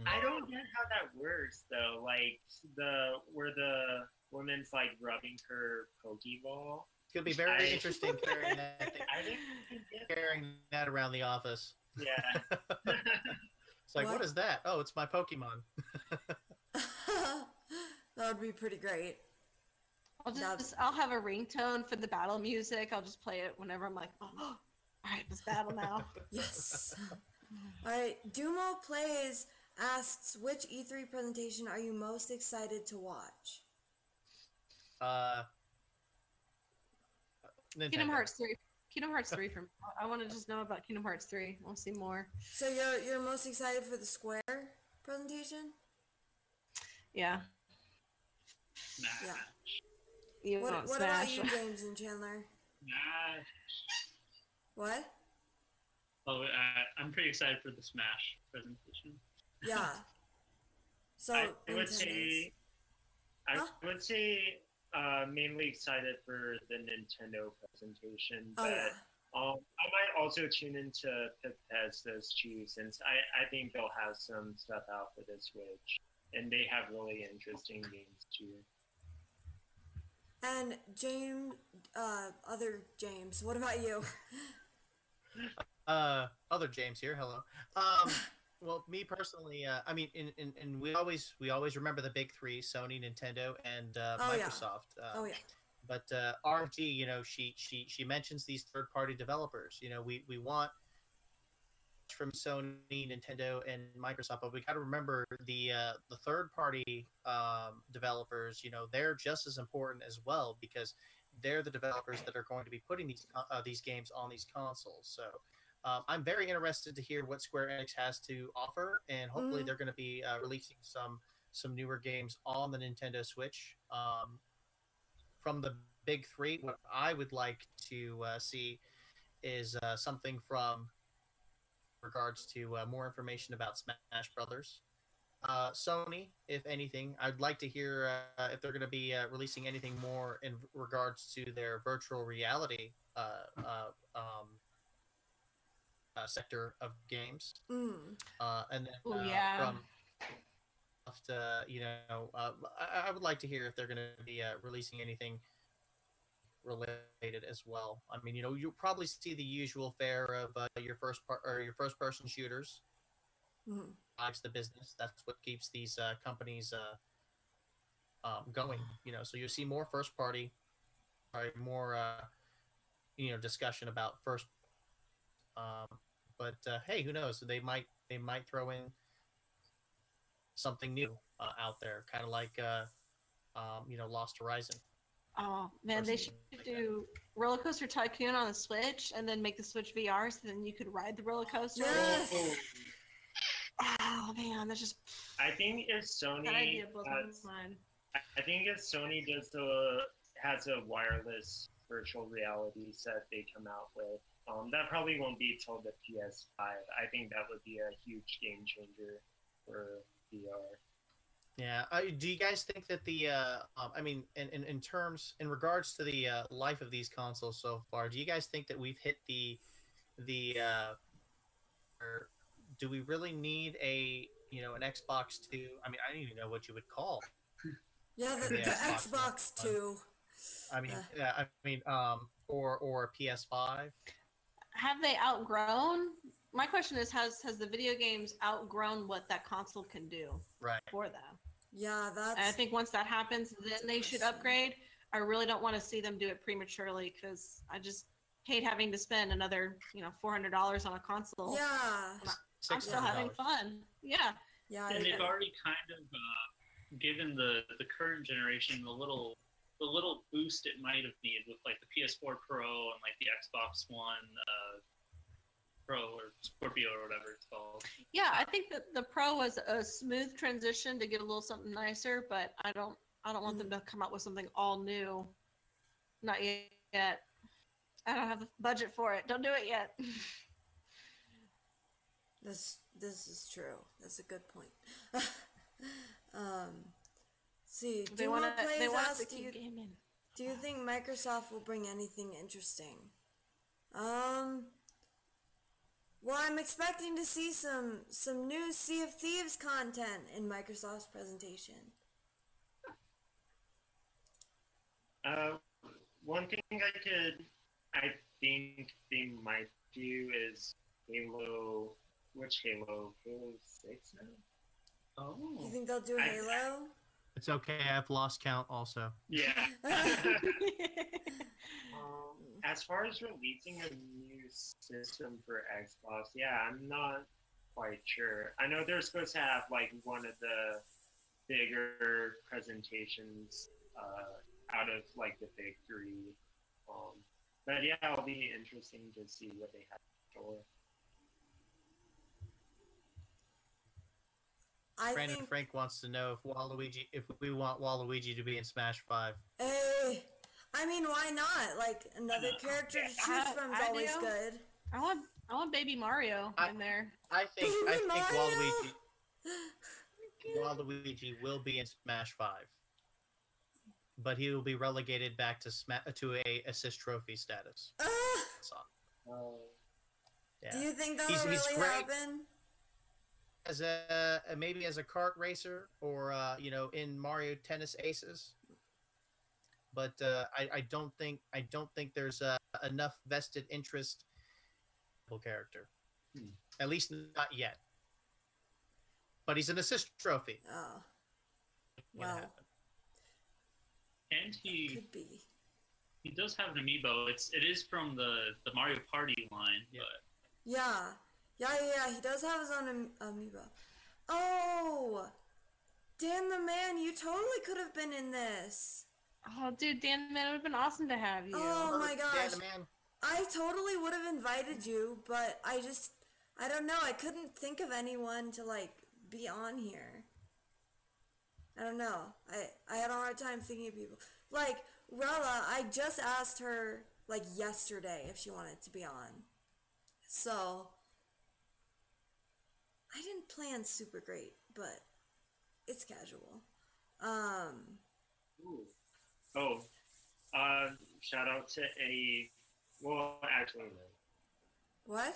I don't get how that works though. Like where the woman's like rubbing her Pokeball. It's going to be very interesting carrying that, I didn't get carrying that around the office. Yeah. It's like, what is that? Oh, it's my Pokemon. That would be pretty great. I'll have a ringtone for the battle music. I'll just play it whenever I'm like, oh, all right, let's battle now. Yes. All right. Dumo Plays asks, which E3 presentation are you most excited to watch? Nintendo. Kingdom Hearts 3. Kingdom Hearts 3 for me. I want to just know about Kingdom Hearts 3. I want to see more. So you're most excited for the Square presentation? Yeah. Smash. Yeah. What about Smash. you, James and Chandler? Smash. What? Oh, I'm pretty excited for the Smash presentation. Yeah. So I would Nintendo's. say, Huh? I would say, mainly excited for the Nintendo presentation, Oh but yeah. I might also tune into Bethesda's too, since I think they'll have some stuff out for the Switch, and they have really interesting games too. And James, other James, what about you? Other James here. Hello. Well, me personally, I mean, and we always remember the big three: Sony, Nintendo, and Microsoft. Oh yeah. But RFG, she mentions these third-party developers. We want from Sony, Nintendo, and Microsoft, but we got to remember the third-party developers. They're just as important as well because they're the developers that are going to be putting these games on these consoles. So I'm very interested to hear what Square Enix has to offer, and hopefully they're going to be releasing some newer games on the Nintendo Switch. From the big three, what I would like to see is something from regards to more information about Smash Brothers. Sony, if anything, I'd like to hear if they're going to be releasing anything more in regards to their virtual reality sector of games. And then from I would like to hear if they're going to be releasing anything related as well. I mean, you'll probably see the usual fare of your first person shooters. Drives the business. That's what keeps these companies going. So you'll see more first party, more discussion about first. But hey, who knows? They might throw in something new out there, kind of like Lost Horizon. Oh man, they should do Roller Coaster Tycoon on the Switch, and then make the Switch VR, so then you could ride the roller coaster. Yes. Oh man, that's just. I think if Sony That idea blows my mind. I think if Sony has a wireless virtual reality set they come out with, that probably won't be till the PS5. I think that would be a huge game changer for VR. Yeah. Do you guys think that the I mean, in regards to the life of these consoles so far, do you guys think that we've hit or do we really need an Xbox 2? I mean, I don't even know what you would call. Yeah, the Xbox 2. I mean, or a PS5. Have they outgrown? My question is, has the video games outgrown what that console can do for them? Yeah, that's. And I think once that happens, then they should upgrade. I really don't want to see them do it prematurely because I just hate having to spend another, $400 on a console. Yeah. I'm still having fun. Yeah. Yeah. And they've already kind of given the current generation the little boost it might have needed with like the PS4 Pro and like the Xbox One Pro or Scorpio or whatever it's called. Yeah, I think that the Pro was a smooth transition to get a little something nicer, but I don't want them to come out with something all new. Not yet. I don't have the budget for it. Don't do it yet. This is true. That's a good point. See, They want to do keep gaming. Do you think Microsoft will bring anything interesting? Well, I'm expecting to see some new Sea of Thieves content in Microsoft's presentation. One thing I think they might do is Halo. Which Halo? Halo 6 now? Oh. You think they'll do Halo? It's okay. I've lost count also. Yeah. As far as releasing a new system for Xbox, yeah, I'm not quite sure. I know they're supposed to have like one of the bigger presentations out of like the big three. But yeah, it'll be interesting to see what they have in store. Brandon Frank wants to know if we want Waluigi to be in Smash 5. Hey, I mean, why not? Like another character to choose from is always good. I want Baby Mario in there. I think Waluigi will be in Smash 5, but he will be relegated back to a assist trophy status. Yeah. Do you think that'll really happen? As maybe as a kart racer or in Mario Tennis Aces, but I don't think there's enough vested interest in the character, at least not yet. But he's an assist trophy. Oh, well, and he could be. He does have an amiibo. It is from the Mario Party line, but yeah. He does have his own amiibo. Oh, Dan the Man, you totally could have been in this. Oh, dude, Dan the Man, it would have been awesome to have you. Oh my gosh. Dan the Man. I totally would have invited you, but I don't know. I couldn't think of anyone to, like, be on here. I don't know. I had a hard time thinking of people. Like, Rella, I just asked her, like, yesterday if she wanted to be on. So I didn't plan super great, but it's casual. Ooh. Oh, shout out to Eddie. Well, actually, no. What?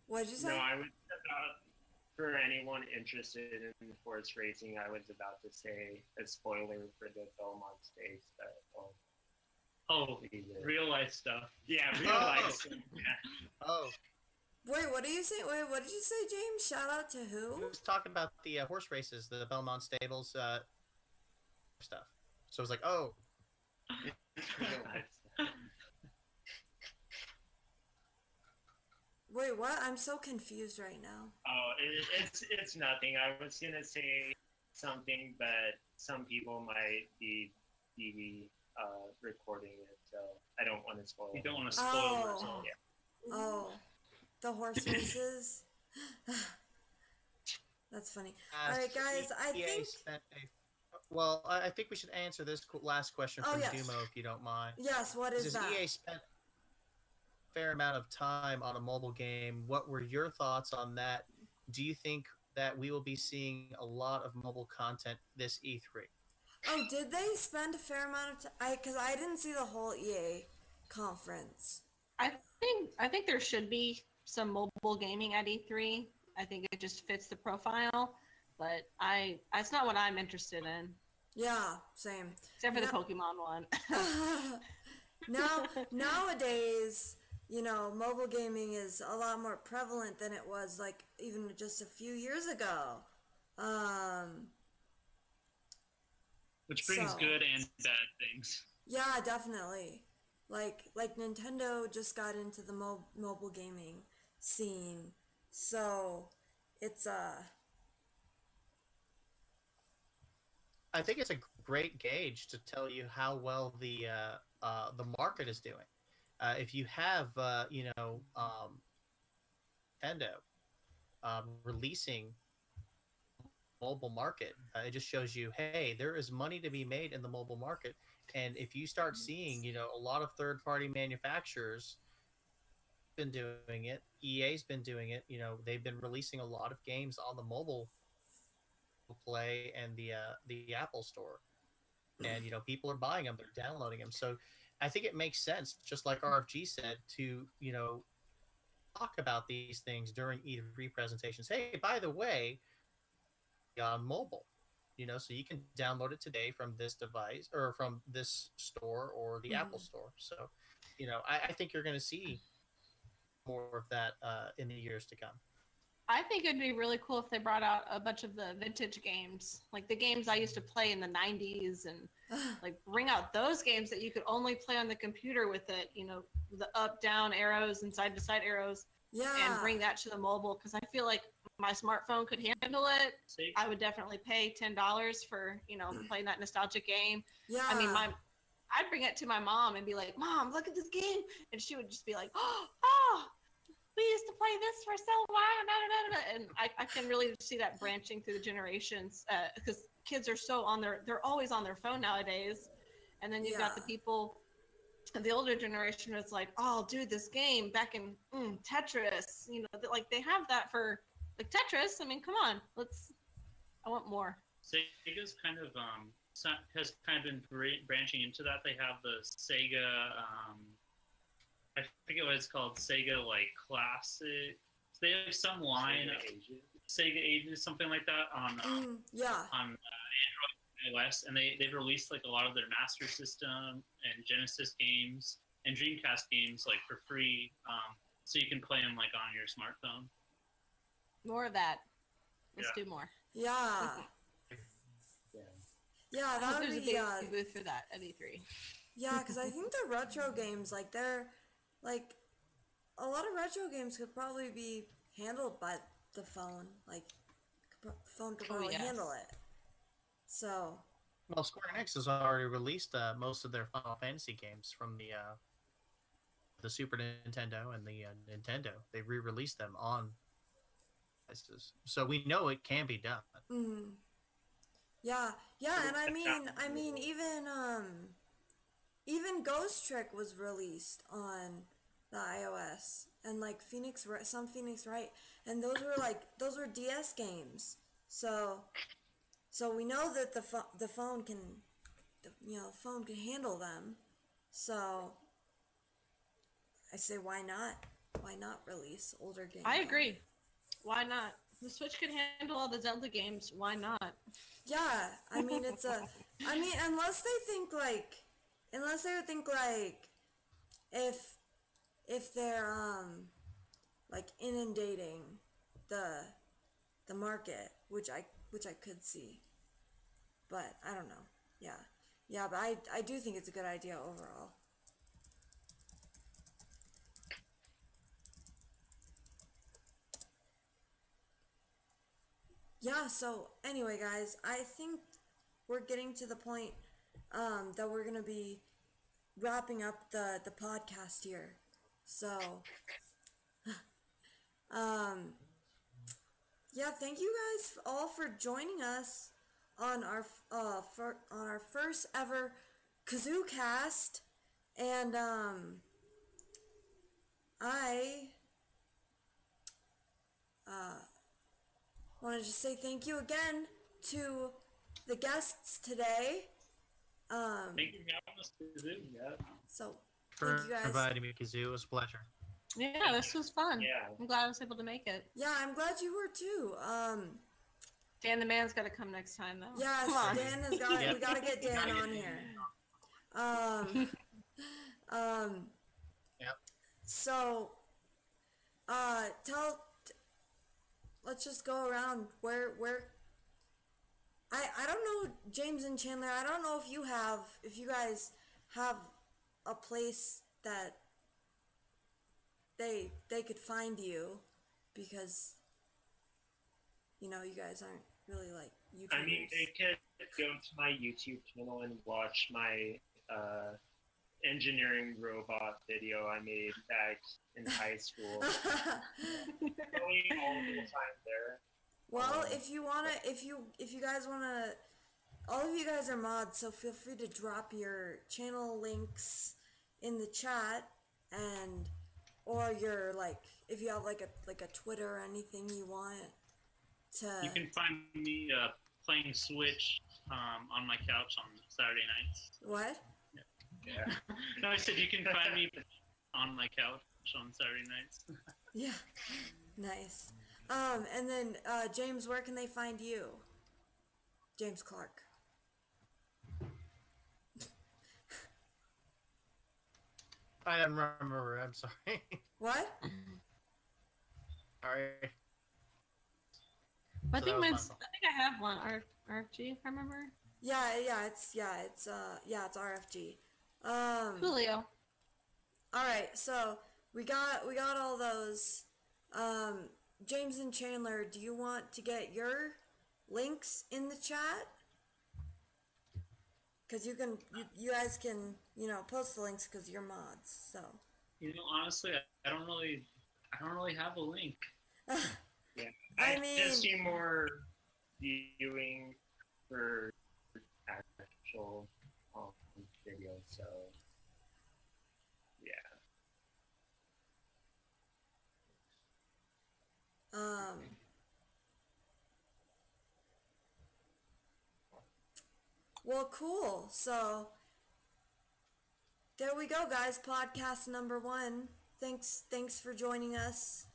What'd you say? No, I was about, for anyone interested in horse racing, I was about to say a spoiler for the Belmont Stakes, but real life stuff. Yeah, real life stuff. Yeah. Oh. Wait, what did you say? Wait, what did you say, James? Shout out to who? He was talking about the horse races, the Belmont Stables stuff. So I was like, oh. Wait, what? I'm so confused right now. Oh, it's nothing. I was gonna say something, but some people might be recording it, so I don't want to spoil. You don't want to spoil the result. Yeah. Oh, the horse races. That's funny. All right, guys. I think we should answer this last question from Dumo, if you don't mind. Yes. What is that? EA spent a fair amount of time on a mobile game. What were your thoughts on that? Do you think that we will be seeing a lot of mobile content this E3? Oh, did they spend a fair amount of time? Because I didn't see the whole EA conference. I think there should be some mobile gaming at E3. I think it just fits the profile, but it's not what I'm interested in. Yeah, same. Except for the Pokemon one. Nowadays, mobile gaming is a lot more prevalent than it was like even just a few years ago. Which brings good and bad things. Yeah, definitely. Like Nintendo just got into the mobile gaming scene, so it's I think it's a great gauge to tell you how well the market is doing. If you have Nintendo releasing mobile market, it just shows you, hey, there is money to be made in the mobile market. And if you start seeing, a lot of third-party manufacturers been doing it, EA's been doing it. They've been releasing a lot of games on the mobile Play and the Apple Store, and people are buying them, they're downloading them. So I think it makes sense, just like RFG said, to talk about these things during E3 presentations. Hey, by the way, on mobile, so you can download it today from this device or from this store or the Apple Store. So I think you're going to see more of that in the years to come. I think it'd be really cool if they brought out a bunch of the vintage games, like the games I used to play in the 90s, and like bring out those games that you could only play on the computer with it, the up, down arrows and side to side arrows, and bring that to the mobile, because I feel like my smartphone could handle it. I would definitely pay $10 for, playing that nostalgic game. Yeah. I mean, I'd bring it to my mom and be like, Mom, look at this game. And she would just be like, oh, we used to play this for so long, and I can really see that branching through the generations, because kids are so they're always on their phone nowadays, and then you've got the people, the older generation is like, oh, dude, this game back in Tetris, like they have that for like Tetris. I mean, come on, I want more. Sega's kind of has kind of been branching into that. They have the Sega. I forget what it's called, Sega like Classic. They have some line of Sega Ages, something like that on Android and iOS, and they've released like a lot of their Master System and Genesis games and Dreamcast games like for free, so you can play them like on your smartphone. More of that. Let's do more. Yeah. Yeah, that would be a big booth for that at E3. Yeah, because I think the retro games, they're like, a lot of retro games could probably be handled by the phone. Like, phone could probably handle it. So. Well, Square Enix has already released most of their Final Fantasy games from the Super Nintendo and the Nintendo. They re-released them on devices, so we know it can be done. Mm-hmm. Yeah, and I mean, even Ghost Trick was released on the iOS, and like Phoenix Wright, and those were DS games. So we know that the phone can handle them. So I say, why not release older games? I agree. Why not? The Switch could handle all the Zelda games. Why not? Yeah, I mean, unless they would think like, if they're like inundating the market, which I could see, but I don't know. Yeah, but I do think it's a good idea overall. Yeah, so anyway, guys, I think we're getting to the point that we're going to be wrapping up the podcast here. So, yeah, thank you guys all for joining us on our first ever KazooCast, and I wanted to say thank you again to the guests today. Thank you for having us, Kazoo. Yeah. So For thank you guys. inviting me, Kazoo. It was a pleasure. Yeah, this was fun. Yeah. I'm glad I was able to make it. Yeah, I'm glad you were too. Dan the man's got to come next time, though. Yes, Come on. Dan has got. Yep. We got to get Dan on here. Yep. So, let's just go around where. I don't know, James and Chandler. I don't know if you guys have a place that they could find you, because you guys aren't really like YouTubers. I mean, they could go to my YouTube channel and watch my engineering robot video I made back in high school. Going all the time there. Well, if you guys wanna, all of you guys are mods, so feel free to drop your channel links in the chat, or your, like, if you have like a Twitter or anything you want to. You can find me playing Switch on my couch on Saturday nights. What? Yeah. No, I said you can find me on my couch on Saturday nights. Yeah. Nice. And then James, where can they find you? James Clark. I don't remember. I'm sorry. What? Sorry. I So think that was my mine's. fault. I think I have one. RFG, if I remember. It's RFG. Coolio. All right, so we got all those. James and Chandler, do you want to get your links in the chat? Because you guys can post the links because you're mods. So. Honestly, I don't really have a link. Yeah. I I mean- just see more viewing for actual videos, so yeah. Well, cool. So there we go, guys. Podcast number 1. Thanks for joining us.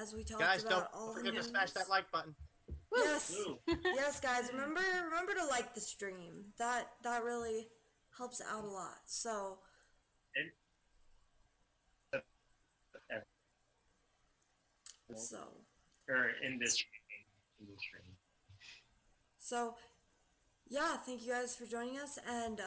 As we talked Guys, about don't all the forget to news. smash that like button. Yes, Ooh. yes, guys. Remember to like the stream. That really helps out a lot. So. So. Or in this stream. So, yeah, thank you guys for joining us, and